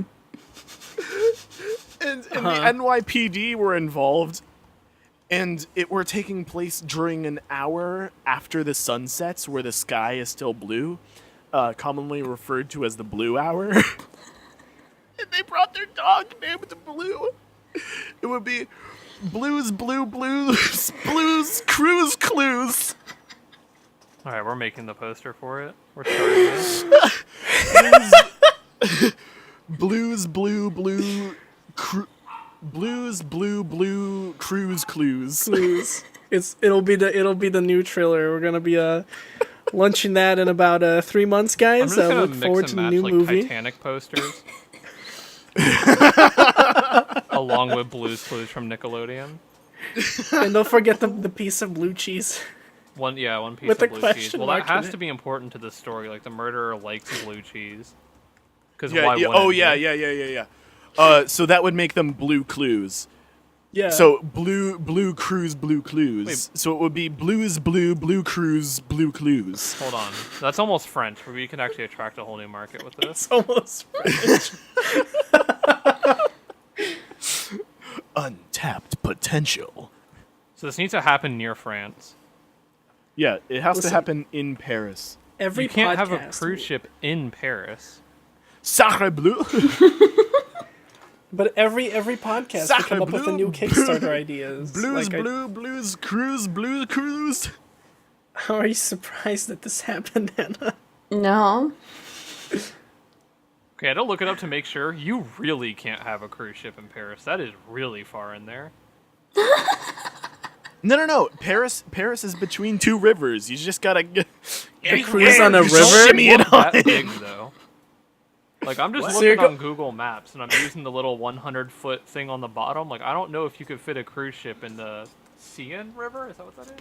and the NYPD were involved, and it were taking place during an hour after the sun sets, where the sky is still blue, commonly referred to as the blue hour. And they brought their dog named Blue. It would be Blues Cruise Clues. All right, we're making the poster for it. We're starting this. Blues Cruise Clues. Clues. It'll be the new trailer. We're gonna be launching that in about 3 months, I'm guys. just gonna Look mix forward and to the match new like movie. Titanic posters, along with Blues Clues from Nickelodeon. And don't forget the piece of blue cheese. One piece With of a blue cheese. question Well, that mark in has it. to be important to the story. Like the murderer likes blue cheese. Because Yeah, why yeah. wouldn't Oh, he? yeah. So that would make them Blue Clues. Yeah. So Blue Clues. Wait. So it would be Blue Cruise, Blue Clues. Hold on. That's almost French, but we can actually attract a whole new market with this. it's almost French. Untapped potential. So this needs to happen near France. Yeah, it has to Listen. happen in Paris. Every You can't have a podcast- cruise ship in Paris. Sacre bleu. But every podcast we Sacre come up with a bleu, new Kickstarter ideas. Blues Like, Blues Cruise. How are you surprised that this happened, Anna? No. Okay, I had to look it up to make sure. You really can't have a cruise ship in Paris. That is really far in there. No. Paris is between two rivers. You just gotta cruise on a river? Shimmy Look it on. that big though. Like I'm just What? looking So you're on Google Maps and I'm using the little 100-foot thing on the bottom. Like I don't know if you could fit a cruise ship in the Seine River. Is that what that is?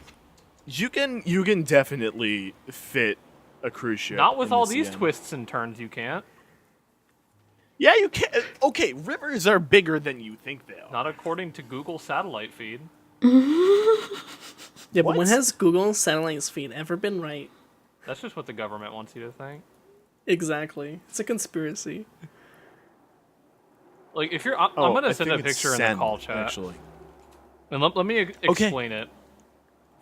You can definitely fit a cruise ship. Not with in all the these Seine. twists and turns. You can't. Yeah, you can. Okay, rivers are bigger than you think they are. Not according to Google satellite feed. Yeah, but What? when has Google Satellite's feed ever been right? That's just what the government wants you to think. Exactly. It's a conspiracy. Like if you're, I'm Oh, gonna I send a think it's picture in the Sen, call chat. Actually, And let me Okay. explain it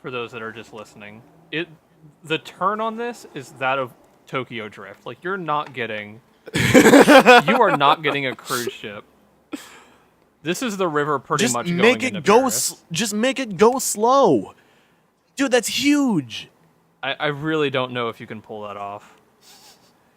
for those that are just listening. The turn on this is that of Tokyo Drift. Like you're not getting you are not getting a cruise ship. This is the river pretty just much going make into it go. Paris. Just make it go slow, dude. That's huge. I really don't know if you can pull that off.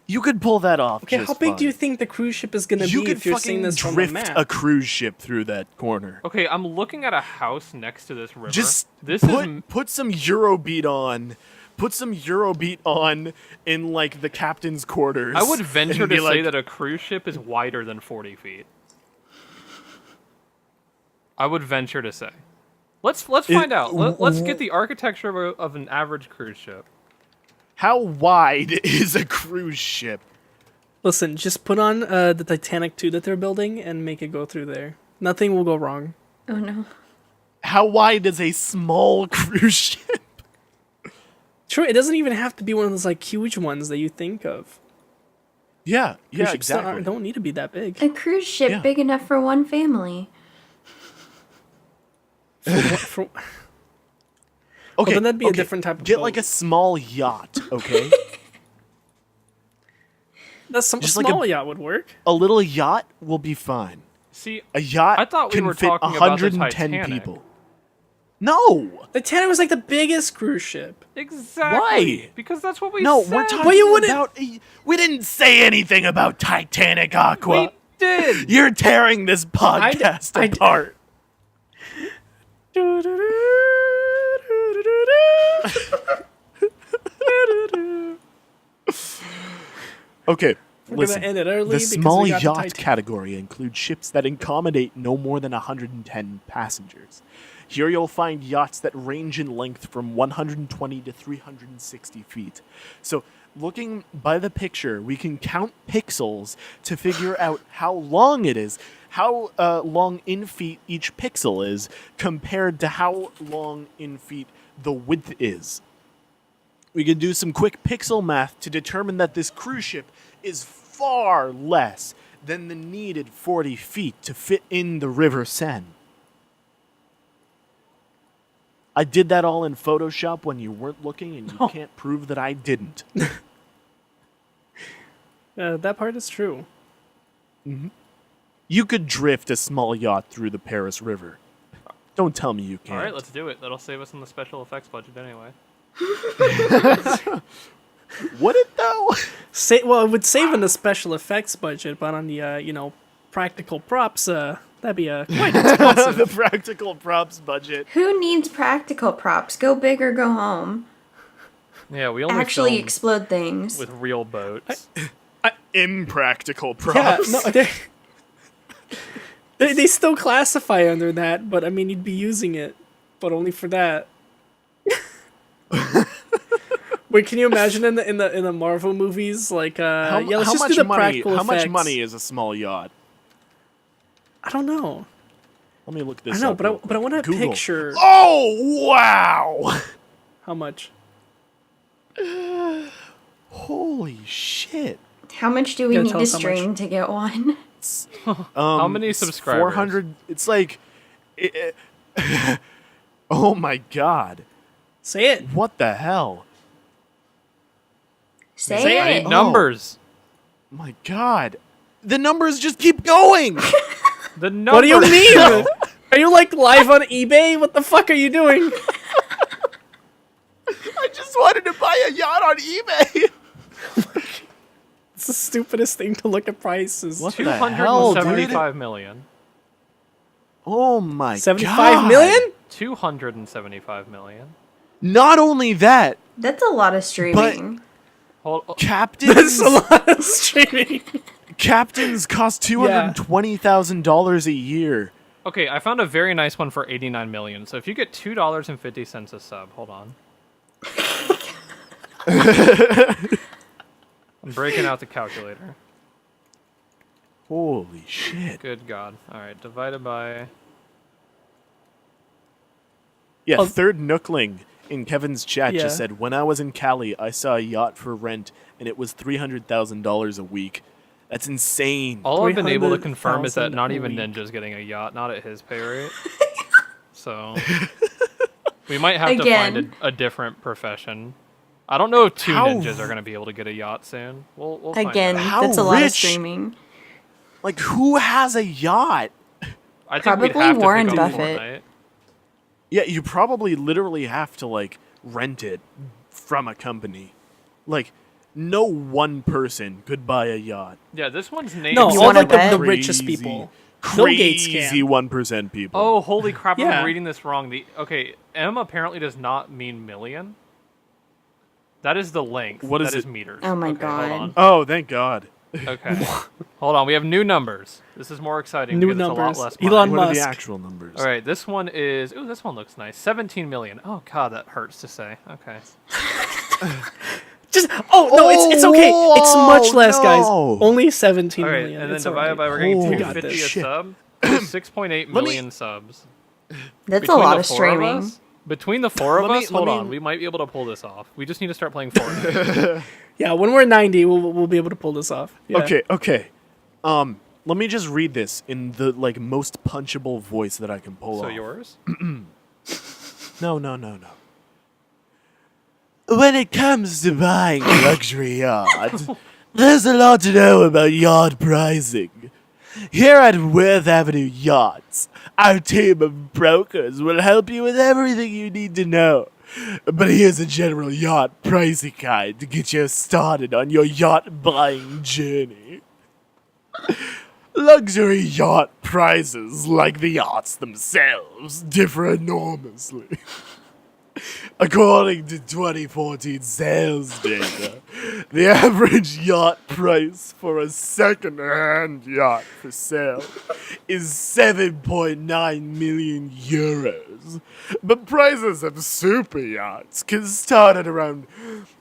You could pull that off. Okay, just how big do you fine. think the cruise ship is gonna You be could if you're seeing fucking this from a drift map? a cruise ship through that corner. Okay, I'm looking at a house next to this river. Just this put some Eurobeat on. Put some Eurobeat on in like the captain's quarters. I would venture and be to say like, that a cruise ship is wider than 40 feet. I would venture to say. Let's find out. Let's get the architecture of an average cruise ship. how wide is a cruise ship? Listen, just put on the Titanic 2 that they're building and make it go through there. Nothing will go wrong. Oh no. How wide is a small cruise ship? Sure, it doesn't even have to be one of those like huge ones that you think of. Yeah, Cruise yeah, ships exactly. don't need to be that big. A cruise ship Yeah. big enough for one family. Okay, then that'd be a okay, different type of Get like boat. a small yacht, okay? That's some Just like small yacht would work. A little yacht will be fine. See, A yacht I thought we can were fit talking about the 110 Titanic. people. No! The Titanic was like the biggest cruise ship. exactly. Why? Because that's what we No, said. we're Well, talking you wouldn't- about... We didn't say anything about Titanic, Aqua. We did. You're tearing this podcast I- apart. Okay, We're listen. gonna end it early The because small we got the yacht Titanic. category includes ships that accommodate no more than 110 passengers. Here you'll find yachts that range in length from 120 to 360 feet. So, looking by the picture, we can count pixels to figure out how long it is, how long in feet each pixel is, compared to how long in feet the width is. We can do some quick pixel math to determine that this cruise ship is far less than the needed 40 feet to fit in the River Seine. I did that all in Photoshop when you weren't looking, and you can't prove that I didn't. That part is true. You could drift a small yacht through the Paris River. Don't tell me you can't. All right, let's do it. That'll save us on the special effects budget anyway. Would it though? Well, it would save in the special effects budget, but on the practical props, that'd be quite expensive. The practical props budget. Who needs practical props? Go big or go home. Yeah, we only Actually filmed explode things. with real boats. Impractical Yeah, props. no, they still classify under that, but I mean, you'd be using it, but only for that. Wait, can you imagine in the Marvel movies, like let's just do the practical How effects. much money is a small yacht? I don't know. Let me look I this know, up. but I want to Google. picture Oh wow! how much. Holy shit! How much do we Gotta need tell to us how much. stream to get one? How many It's subscribers? 400. It's like. Oh my god! Say it. What the hell? Say I it. need numbers. My god! The numbers just keep going. The numbers. What do you mean? Are you like live on eBay? What the fuck are you doing? I just wanted to buy a yacht on eBay. It's the stupidest thing to look at prices. What the hell, dude? 275 million. Oh my god! 75 million? 275 million. Not only that, That's a lot of streaming. Hold, captains. That's a lot of streaming. Captains cost $220,000 a year. okay, I found a very nice one for 89 million. So if you get $2.50 a sub, hold on. I'm breaking out the calculator. Holy shit! Good God. All right, divided by. Yeah, Oh. third Nookling in Kevin's chat Yeah. just said, "When I was in Cali, I saw a yacht for rent, and it was $300,000 a week. That's insane." All I've been able to confirm is that 300,000 not a even week. Ninja's getting a yacht, not at his pay rate. So we might have to Again. find a different profession. I don't know if two How- ninjas are going to be able to get a yacht soon. We'll find Again, out. How that's a lot of rich? streaming. Like, who has a yacht? I think we'd Probably have to Warren pick up Buffett. Fortnite. Yeah, you probably literally have to, like, rent it from a company. Like, no one person could buy a yacht. Yeah, this one's named. No, you all wanna like bet? the richest Crazy- people. Bill Gates Crazy can. 1% people. Oh, holy crap! Yeah. I'm reading this wrong. Okay, M apparently does not mean million. That is the length. What is That is it? meters. Oh my Okay, God. Hold Oh, thank God. on. Okay, hold on. We have new numbers. This is more exciting. New because numbers. It's a lot less Elon money. What are the Musk. actual numbers? All right, this one is. Ooh, this one looks nice. 17 million. Oh God, that hurts to say. Okay. Just no, it's okay. It's much less, guys. no. Only 17 All right, million. and then It's divided alright. by we're getting Holy 250 a shit. sub. 6.8 Let me- million subs. That's Between a lot the of four of streaming. us, Between the four of Let me- us, let hold me- on, we might be able to pull this off. We just need to start playing Fortnite. Yeah, when we're 90, we'll be able to pull this off. Yeah. Okay. Let me just read this in the like most punchable voice that I can pull So off. yours? No. When it comes to buying a luxury yacht, there's a lot to know about yacht pricing. Here at Worth Avenue Yachts, our team of brokers will help you with everything you need to know. But here's a general yacht pricing guide to get you started on your yacht buying journey. Luxury yacht prices, like the yachts themselves, differ enormously. According to 2014 sales data, the average yacht price for a second-hand yacht for sale is 7.9 million euros. But prices of super yachts can start at around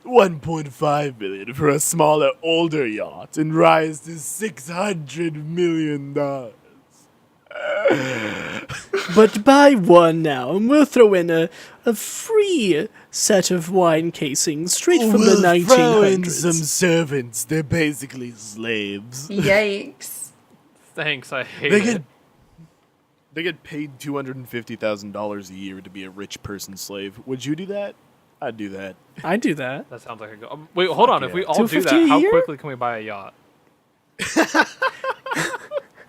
1.5 million for a smaller, older yacht and rise to $600 million. But buy one now, and we'll throw in a free set of wine casings straight from the We'll throw in 1900s. some servants. They're basically slaves. Yikes. Thanks, I hate They it. get they get paid $250,000 a year to be a rich person's slave. Would you do that? I'd do that. I do that. That sounds like a go. Wait, hold on. If we all do $250 that, a how year? quickly can we buy a yacht?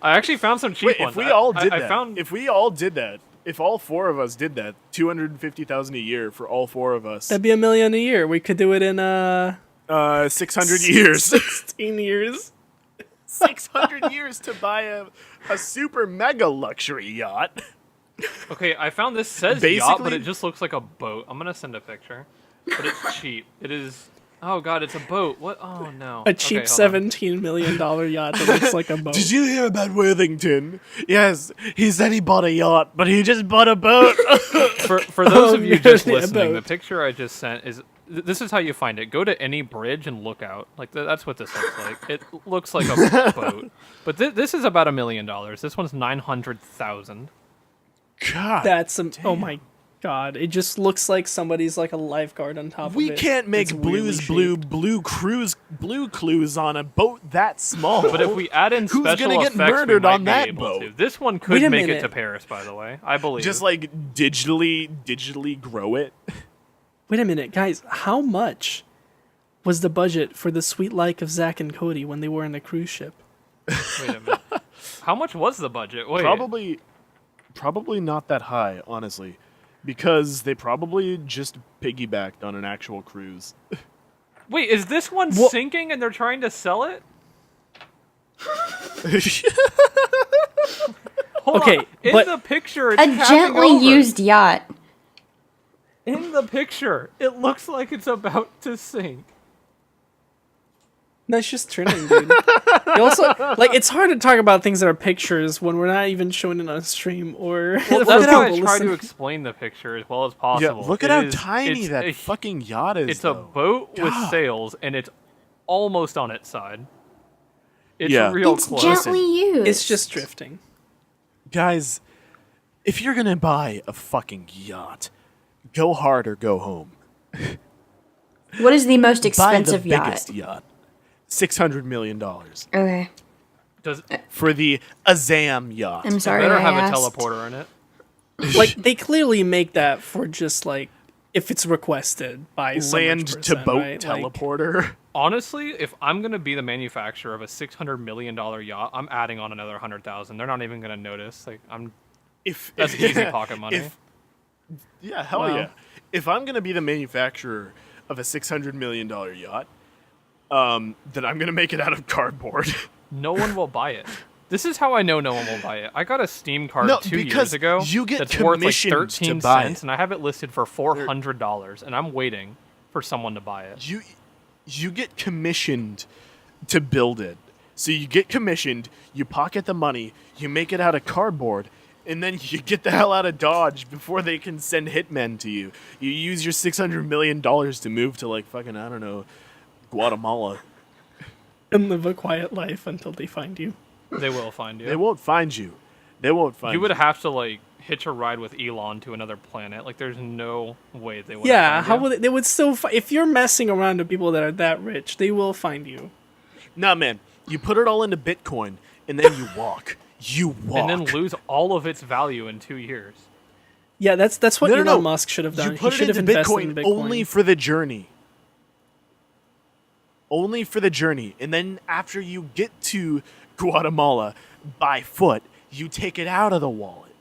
I actually found some cheap Wait, ones. if we all did I that, found if all four of us did that, $250,000 a year for all four of us, That'd be $1 million a year. We could do it in 600 years. 16 years. 600 years to buy a super mega luxury yacht. Okay, I found this says yacht, but Basically- it just looks like a boat. I'm gonna send a picture, but it's cheap. It is. Oh god, it's a boat. What? Oh no. A cheap Okay, hold on. $17 million yacht that looks like a boat. Did you hear about Worthington? Yes, he said he bought a yacht, but he just bought a boat. For those of you just yeah, listening, the boat. picture I just sent is. This is how you find it. Go to any bridge and look out. Like that's what this looks like. It looks like a boat, but this is about $1 million. This one's 900,000. God, That's oh my god! It just looks like somebody's like a lifeguard on top we of it. can't make It's weirdly blues clues on a boat that small. But if we add in Who's special gonna get effects, murdered we might on be that able boat? to. This one Wait could a make it minute. to Paris, by the way. I believe. just like digitally grow it. Wait a minute, guys! How much was the budget for the Sweet Like of Zack and Cody when they were in a cruise ship? Wait a minute. How much was the budget? Wait. Probably not that high, honestly, because they probably just piggybacked on an actual cruise. Wait, is this one Wha- sinking and they're trying to sell it? Hold Okay, on. In but- the picture, it's A tapping gently over. used yacht. In the picture, it looks like it's about to sink. No, it's just turning, dude. You also like it's hard to talk about things that are pictures when we're not even showing it on stream or. Well, for that's how I people try to listening. explain the picture as well as Yeah, possible. look at It how is- tiny it's that a- fucking yacht is. It's a though. boat with God. sails, and it's almost on its side. It's Yeah. real It's close. gently used. It's just drifting. Guys, if you're gonna buy a fucking yacht, go hard or go home. What is the most Buy expensive the yacht? biggest yacht. $600 million Okay. Does for the Azam yacht. I'm it sorry. better I have asked. a teleporter in it? Like they clearly make that for just like if it's requested by some rich Land to person, boat right? Like, teleporter. Honestly, if I'm gonna be the manufacturer of a $600 million yacht, I'm adding on another 100,000. They're not even gonna notice. Like that's easy pocket money. Yeah, hell Wow. yeah. If I'm gonna be the manufacturer of a $600 million yacht, then I'm gonna make it out of cardboard. No one will buy it. This is how I know no one will buy it. I got a Steam card No, 2 years because ago you get that's worth like commissioned to 13 buy cents, it. and I have it listed for $400, and I'm waiting for someone to buy it. You get commissioned to build it. So you get commissioned, you pocket the money, you make it out of cardboard, and then you get the hell out of Dodge before they can send hitmen to you. You use your $600 million to move to like fucking, I don't know, Guatemala. and live a quiet life until they find you. They will find you. They won't find you. They won't find You would have to like hitch a ride with Elon to another planet. Like, there's no way they would. Yeah, how would they would still if you're messing around with people that are that rich, they will find you. Nah, man. You put it all into Bitcoin, and then you walk. You walk. And then lose all of its value in 2 years. Yeah, that's what No, Elon no, no. Musk should have done. You put He should it have into invested Bitcoin, in Bitcoin only for the journey. Only for the journey. And then after you get to Guatemala by foot, you take it out of the wallet.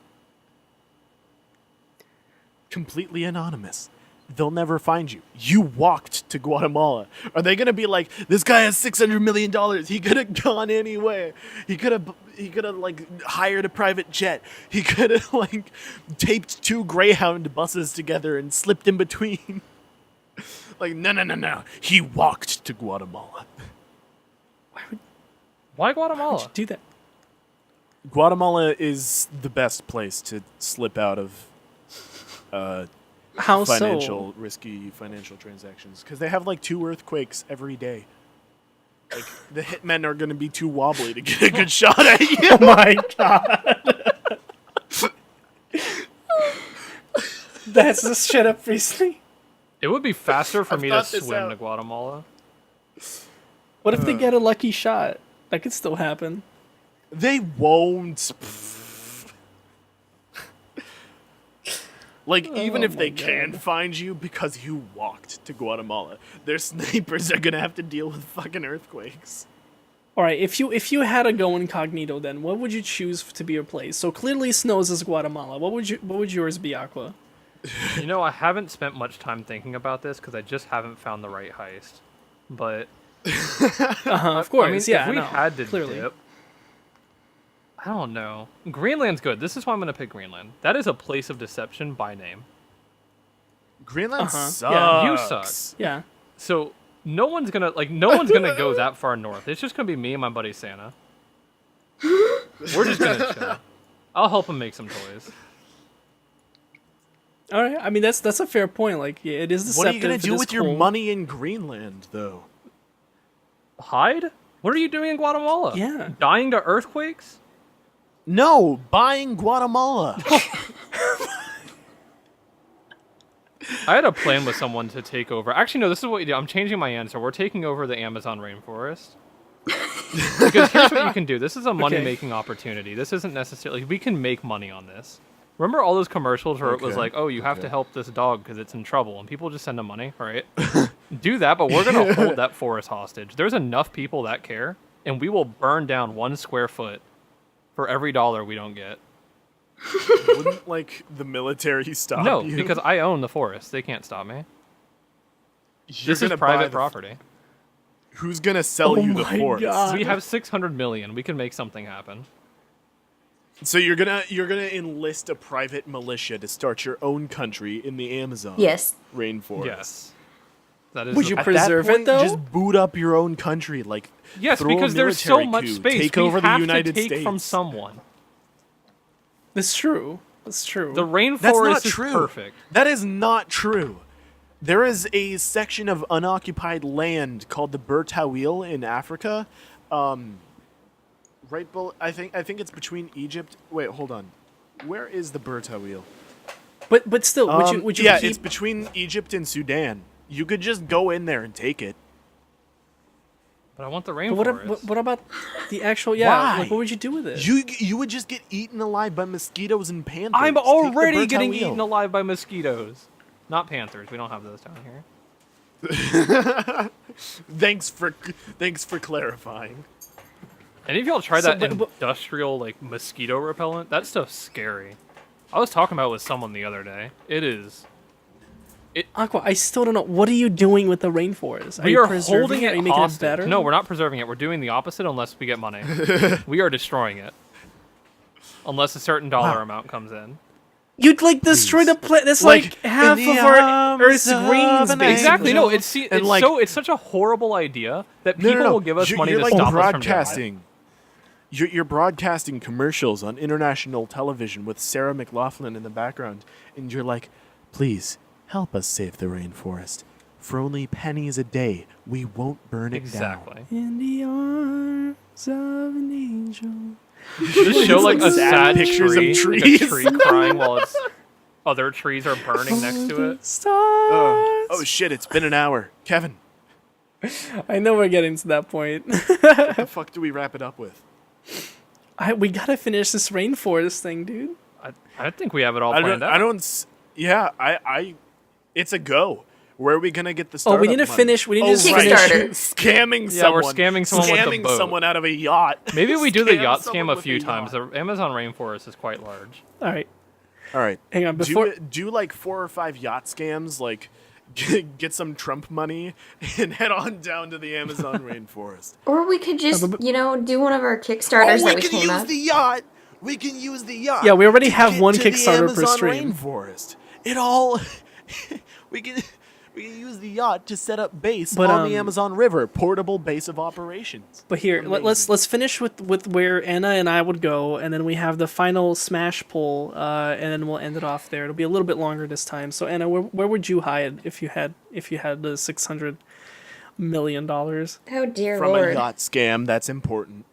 Completely anonymous. They'll never find you. You walked to Guatemala. Are they gonna be like, this guy has $600 million. He could have gone anywhere. He could have like hired a private jet. He could have like taped 2 Greyhound buses together and slipped in between. Like, no. He walked to Guatemala. Why How'd Guatemala? you do that? Guatemala is the best place to slip out of How risky financial transactions, because they have like 2 earthquakes every day. Like, the hitmen are going to be too wobbly to get a good shot at you. Oh my god. That's the shut up recently. It would be faster for I've me to thought this swim out. to Guatemala. What if they get a lucky shot? That could still happen. They won't. Like, even if they can find you because you walked to Guatemala, their snipers are going to have to deal with fucking earthquakes. All right, if you had to go incognito, then what would you choose to be your place? So clearly, Snows is Guatemala. What would yours be, Aqua? You know, I haven't spent much time thinking about this because I just haven't found the right heist. But Of course, I mean, yeah. if we no, had to clearly. dip, I don't know. Greenland's good. This is why I'm gonna pick Greenland. That is a place of deception by name. Greenland Uh-huh. sucks. Yeah, You suck. Yeah. So no one's gonna go that far north. It's just gonna be me and my buddy Santa. We're just gonna chill. I'll help him make some toys. All right. I mean, that's a fair point. Like, yeah, it is deceptive. What are you going to it do is with your cool. money in Greenland, though? Hide? What are you doing in Guatemala? Yeah. Dying to earthquakes? No, buying Guatemala. I had a plan with someone to take over. Actually, no, this is what you do. I'm changing my answer. We're taking over the Amazon rainforest. Because here's what you can do. This is a money-making opportunity. This isn't necessarily... We can make money on this. Remember all those commercials where it was Okay. like, oh, you have to help this dog because it's in trouble, and people just send them money, right? Do that, but we're going to hold that forest hostage. There's enough people that care, and we will burn down 1 square foot for every dollar we don't get. Wouldn't, like, the military stop No, you? because I own the forest. They can't stop me. You're This is gonna buy private the- property. Who's going to sell Oh you the my forest? God. We have 600 million. We can make something happen. So you're gonna enlist a private militia to start your own country in the Amazon Yes. rainforest. Yes. That is Would the- you At preserve that it, point, though? just boot up your own country, like Yes, throw a because there's so military much coup, space. Take we over have the United to take States from someone. That's true. That's true. The rainforest That's not is true. perfect. That is not true. There is a section of unoccupied land called the Bertawil in Africa. Right below, I think it's between Egypt. Wait, hold on. Where is the Bertawil? but still, would you yeah, keep... it's between Egypt and Sudan. You could just go in there and take it. But I want the But rainforest. what about the actual... Yeah, Why? like, what would you do with it? You would just get eaten alive by mosquitoes and panthers. I'm Take the already getting Bertawil. eaten alive by mosquitoes. Not panthers. We don't have those down here. Thanks for clarifying. Any of y'all tried So, that but- industrial like mosquito repellent? That stuff's scary. I was talking about it with someone the other day. It is. Aqua, I still don't know. What are you doing with the rainforest? We you are preserving holding it Are you making hostage. it better? No, we're not preserving it. We're doing the opposite unless we get money. We are destroying it. Unless a certain dollar amount comes in. You'd like destroy the planet. That's Like, like half in of the our arms Earth's of rings, an basically. Exactly. No, it's And, like- it's such a horrible idea that people will give us money you're to like stop us from doing it. broadcasting. You're broadcasting commercials on international television with Sarah McLachlan in the background, and you're like, "Please help us save the rainforest. For only pennies a day, we won't burn it down." Exactly. In the arms of an angel. Just show like a sad pictures of tree, trees. like a tree crying while its other trees are burning next to it. Stars. Oh shit! It's been an hour, Kevin. I know we're getting to that point. What the fuck do we wrap it up with? We gotta finish this rainforest thing, dude. I think we have it all I planned don't. out. I don't. Yeah. It's a go. Where are we gonna get the Oh, startup we need to money? finish. We need to right. finish. Kickstarter. Scamming Yeah, someone. we're scamming someone with the Scamming boat. someone out of a yacht. Maybe we do the Scam yacht someone scam a with few yacht. times. The Amazon rainforest is quite large. All right, All right. hang on. Before do like 4 or 5 yacht scams, like get some Trump money and head on down to the Amazon rainforest. Or we could just, do one of our Kickstarters that we can came use up. the yacht. We can use the yacht. Yeah, we already to have get one to the Kickstarter per Amazon stream. Rainforest. It all. we can use the yacht to set up base But, on the Amazon River, portable base of operations. But here, let's finish with where Anna and I would go, and then we have the final smash pull, and then we'll end it off there. It'll be a little bit longer this time. So Anna, where would you hide if you had the $600 million? Oh, dear From Lord. a yacht scam, that's important.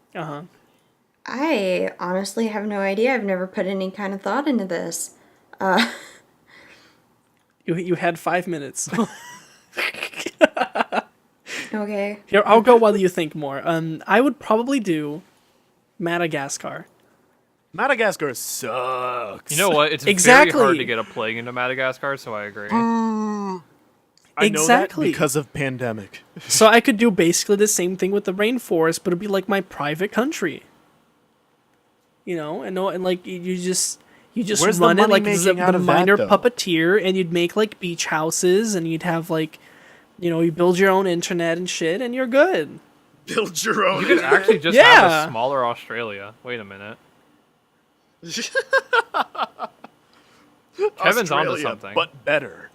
I honestly have no idea. I've never put any kind of thought into this. You had 5 minutes. Okay. Here, I'll go while you think more. I would probably do Madagascar. Madagascar sucks. You know what? It's Exactly. very hard to get a plague into Madagascar, so I agree. I know Exactly. that because of pandemic. So I could do basically the same thing with the rainforest, but it'd be like my private country. And like you just Where's the run it money like making the out of that, minor though? puppeteer, and you'd make like beach houses, and you'd have like, you build your own internet and shit, and you're good. Build your own. You could actually just have a smaller Australia. Wait a minute. Kevin's onto Australia, something. but better.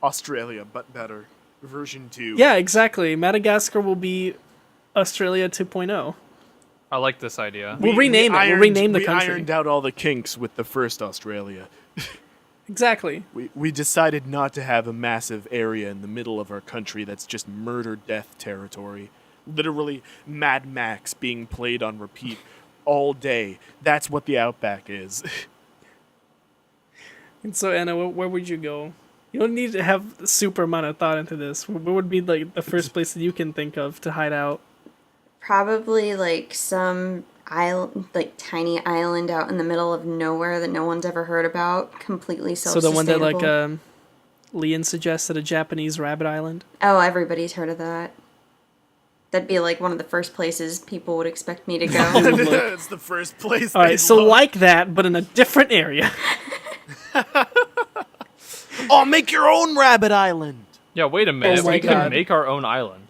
Australia, but better. Version 2. Yeah, exactly. Madagascar will be Australia 2.0. I like this idea. We'll rename it. We'll rename the country. We ironed out all the kinks with the first Australia. Exactly. We decided not to have a massive area in the middle of our country that's just murder death territory. Literally Mad Max being played on repeat all day. That's what the Outback is. And so, Anna, where would you go? You don't need to have a super amount of thought into this. What would be like the first place that you can think of to hide out? Probably like some island, like tiny island out in the middle of nowhere that no one's ever heard about. Completely So the one self-sustainable. that like Leon suggested, a Japanese rabbit island. Oh, everybody's heard of that. That'd be like one of the first places people would expect me to go. It's the first place. All right, they so look. like that, but in a different area. Oh, make your own rabbit island. Yeah, wait a minute. Oh my We God. can make our own island.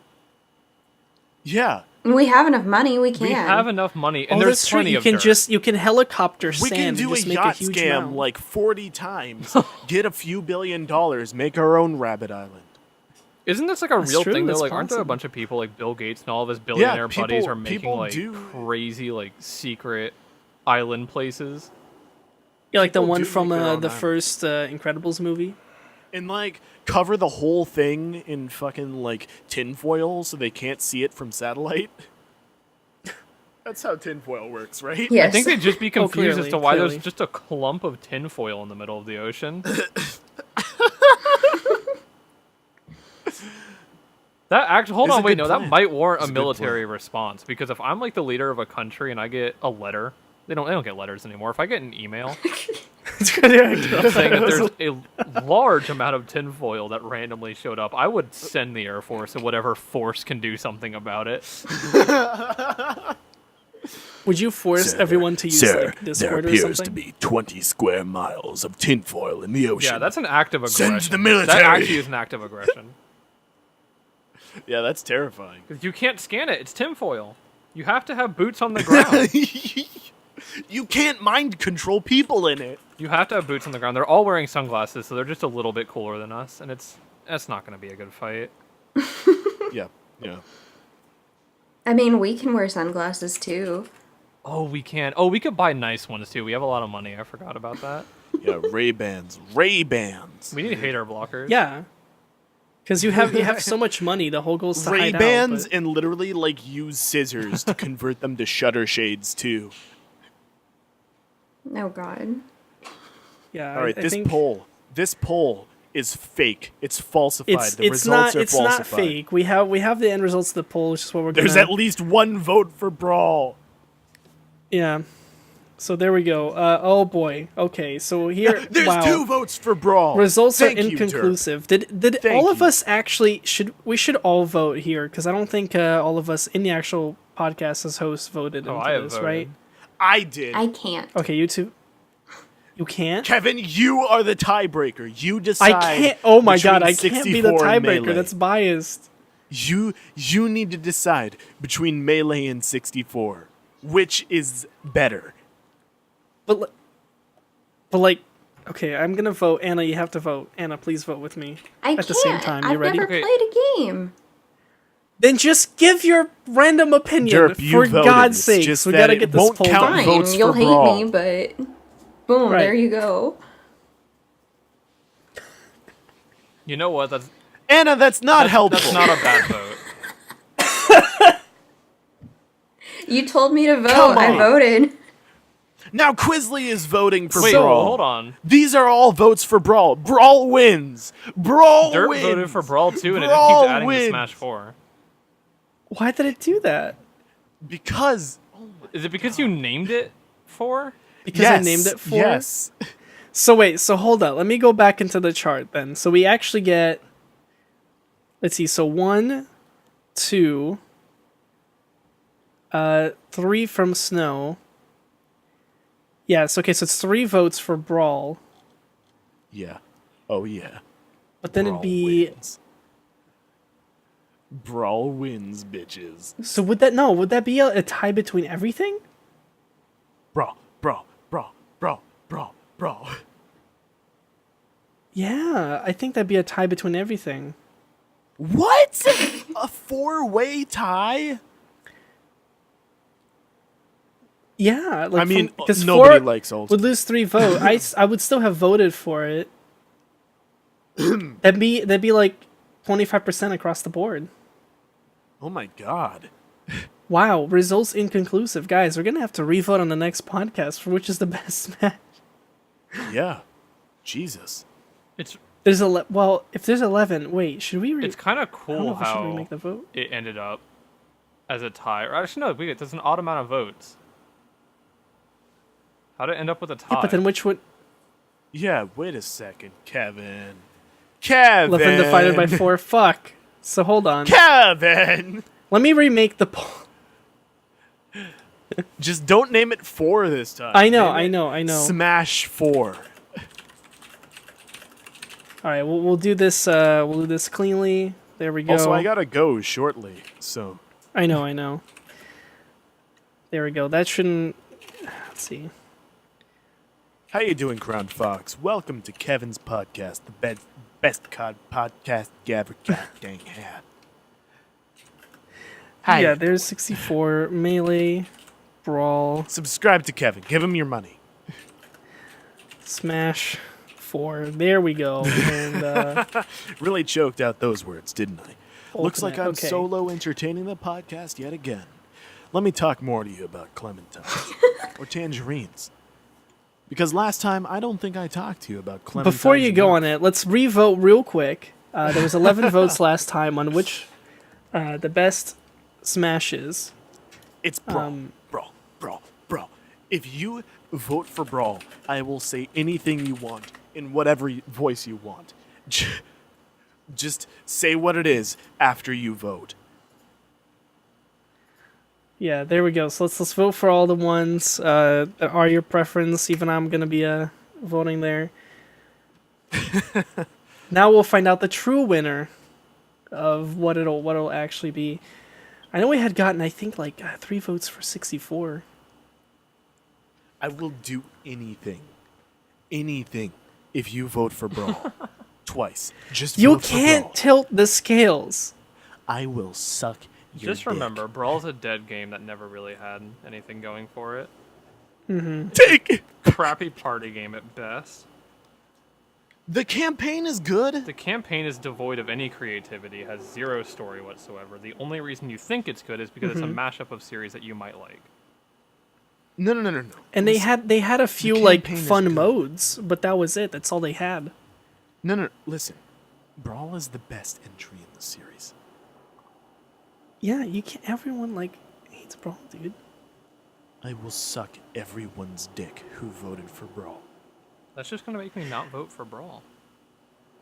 Yeah. We have enough money. We can. We have enough money, and Oh, there's that's true. plenty You of can dirt. you can helicopter We sand can and do a just make yacht a huge scam mound. like 40 times. Get a few $1 billion, make our own rabbit island. Isn't this like a That's real true, thing though? that's Like, aren't there a possible. bunch of people like Bill Gates and all of his billionaire buddies people- are making people like do. crazy like secret island places? Yeah, like the People one do from make their own the island. first Incredibles movie. And like cover the whole thing in fucking like tinfoil so they can't see it from satellite. That's how tinfoil works, right? Yes. I think they'd just be confused as clearly, to why clearly. there's just a clump of tinfoil in the middle of the ocean. Hold It's on, a wait, good no, that plan. might warrant It's a a good military response because if I'm like the leader of a country and I get a letter, they don't get letters anymore. If I get an email saying that there's a large amount of tinfoil that randomly showed up, I would send the Air Force and whatever force can do something about it. Would you force everyone to use like Discord or something? be 20 square miles of tinfoil in the ocean. Yeah, that's an act of aggression. Send the military. That actually is an act of aggression. Yeah, that's terrifying. 'Cause you can't scan it. It's tinfoil. You have to have boots on the ground. You can't mind control people in it. You have to have boots on the ground. They're all wearing sunglasses, so they're just a little bit cooler than us, and that's not going to be a good fight. Yeah, yeah. I mean, we can wear sunglasses too. Oh, we can. Oh, we could buy nice ones too. We have a lot of money. I forgot about that. Yeah, Ray-Bans. Ray-Bans. We need hater blockers. Yeah, because you have so much money. The whole goal is to hide out. Ray-Bans but- and literally like use scissors to convert them to shutter shades too. Oh God. Yeah. All right, I this think poll is fake. It's falsified. The it's not results are it's falsified. not fake. We have the end results of the poll, which is what we're There's gonna. at least one vote for Brawl. Yeah. So there we go. Oh boy. Okay. So here. There's wow. 2 votes for Brawl. Results Thank are you, Derp. inconclusive. Did Thank all of you. us actually we should all vote here, because I don't think all of us in the actual podcast as hosts voted Oh, into I have this, voted. right? I did. I can't. Okay, you two. You can't. Kevin, you are the tiebreaker. You decide. I can't. Oh my between god, I can't be the 64 and tiebreaker. Melee. That's biased. You need to decide between Melee and 64. Which is better? But like, okay, I'm gonna vote. Anna, you have to vote. Anna, please vote with me I at can't. the same time. You I've ready? never Okay. played a game. Then just give your random opinion. Derp, you for voted. God's It's sake. just We that gotta it get this won't poll count done. Fine, votes you'll for hate Brawl. me, but boom, Right. there you go. You know what? That's Anna, that's not helpful. that's not a bad vote. You told me to vote. Come I on. voted. Now Quizly is voting for Wait, Brawl. hold on. These are all votes for Brawl. Brawl wins. Brawl Dirt wins. voted for Brawl too, and Brawl it keeps adding wins. to Smash 4. Why did it do that? Because Is it because you named it 4? Because yes, I named it 4? Yes. So wait, so hold on. Let me go back into the chart then. So we actually get, let's see, so 1, 2, 3 from Snow. Yes, okay, so it's 3 votes for Brawl. Yeah. Oh yeah. But then Brawl it'd be, wins. Brawl wins, bitches. so would that be a tie between everything? Brawl, brawl, brawl, brawl, brawl, brawl. Yeah, I think that'd be a tie between everything. What? A 4-way tie? Yeah, like I mean, because nobody 4 likes old would lose 3 votes. I would still have voted for it. that'd be like 25% across the board. Oh my god. Wow, results inconclusive, guys. We're gonna have to re-vote on the next podcast for which is the best match. Yeah. Jesus. It's There's if there's 11, wait, should we? it's kind of I don't know cool if we should how remake the vote. it ended up as a tie. Or actually, no, wait, there's an odd amount of votes. How did it end up with a tie? Yeah, but then which would Yeah, wait a second, Kevin. Kevin! 11 divided by 4? Fuck. So hold on. Kevin! Let me remake the poll. Just don't name it 4 this time. I know, Name it I know. Smash 4. All right, we'll do this. We'll do this cleanly. There we go. Also, I gotta go shortly, so... I know. There we go. That shouldn't. Let's see. How you doing, Crown Fox? Welcome to Kevin's podcast, the best podcast you ever got dang had. Hi. Yeah, there's 64 Melee, Brawl, Subscribe to Kevin. Give him your money. Smash 4. There we go. And Really choked out those words, didn't I? Looks like Ultimate, I'm okay. solo entertaining the podcast yet again. Let me talk more to you about clementines or tangerines. Because last time, I don't think I talked to you about clementines. Before you go on it, let's re-vote real quick. There was 11 votes last time on which the best Smash is. It's Brawl, Brawl, Brawl, Brawl. If you vote for Brawl, I will say anything you want in whatever voice you want. Just say what it is after you vote. Yeah, there we go. So let's vote for all the ones that are your preference. Even I'm gonna be voting there. Now we'll find out the true winner of what it'll actually be. I know we had gotten, I think, like 3 votes for 64. I will do anything, if you vote for Brawl. Twice. Just You vote for can't Brawl. tilt the scales. I will suck your Just dick. remember, Brawl's a dead game that never really had anything going for it. Take Crappy party game at best. The campaign is good. The campaign is devoid of any creativity, has 0 story whatsoever. The only reason you think it's good is because it's a mashup of series that you might like. No. And they had a few like campaign is fun good. modes, but that was it. That's all they had. No. Listen, Brawl is the best entry in the series. Yeah, you can't. Everyone like hates Brawl, dude. I will suck everyone's dick who voted for Brawl. That's just gonna make me not vote for Brawl.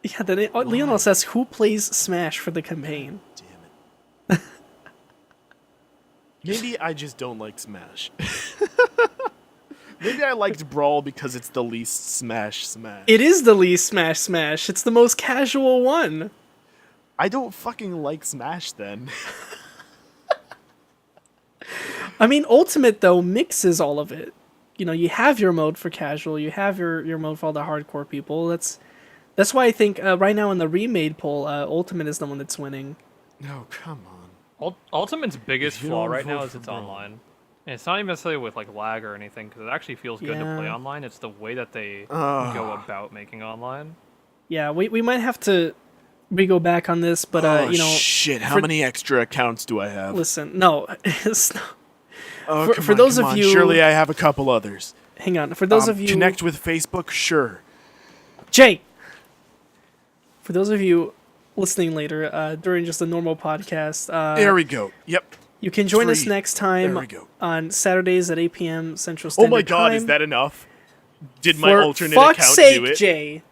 Yeah, then Leonel says, "Who plays Smash for the campaign?" Damn it. Maybe I just don't like Smash. Maybe I liked Brawl because it's the least Smash. It is the least Smash. It's the most casual one. I don't fucking like Smash then. I mean, Ultimate though mixes all of it. You know, you have your mode for casual, you have your mode for all the hardcore people. That's why I think right now in the remade poll, Ultimate is the one that's winning. No, come on. Ultimate's biggest If you flaw don't right now vote is for it's Brawl. online. And it's not even necessarily with like lag or anything, because it actually feels good to play Yeah. online. It's the way that they go about making online. Yeah, we might have to go back on this, but you know, shit! How for- many extra accounts do I have? listen, no, it's not, Oh, for those of you- surely I have a couple others. hang on. For those of you, Connect with Facebook, sure. Jay. For those of you listening later during just a normal podcast, There we go. Yep. you can join us 3. next time There we go. on Saturdays at 8 p.m. Central Oh Standard my god, Time. is that enough? Did my For alternate fuck's account sake, do it? Jay,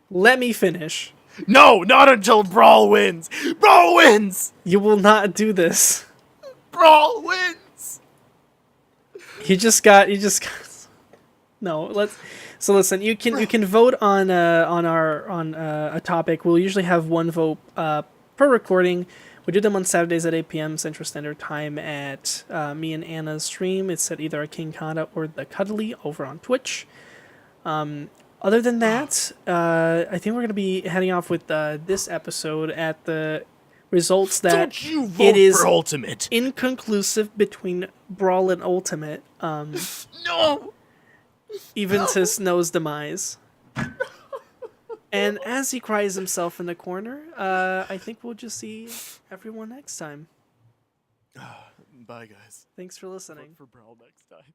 let me finish. No, not until Brawl wins. Brawl wins. You will not do this. Brawl wins. You just got. No, let's. So listen, you can vote on a topic. We'll usually have one vote per recording. We do them on Saturdays at 8 p.m. Central Standard Time at me and Anna's stream. It's at either a King Khada or the Cuddly over on Twitch. Other than that, I think we're going to be heading off with this episode at the results that Don't you vote it is for Ultimate? inconclusive between Brawl and Ultimate, No. even to Snow's demise. And as he cries himself in the corner, I think we'll just see everyone next time. Bye, guys. Thanks for listening. Vote for Brawl next time.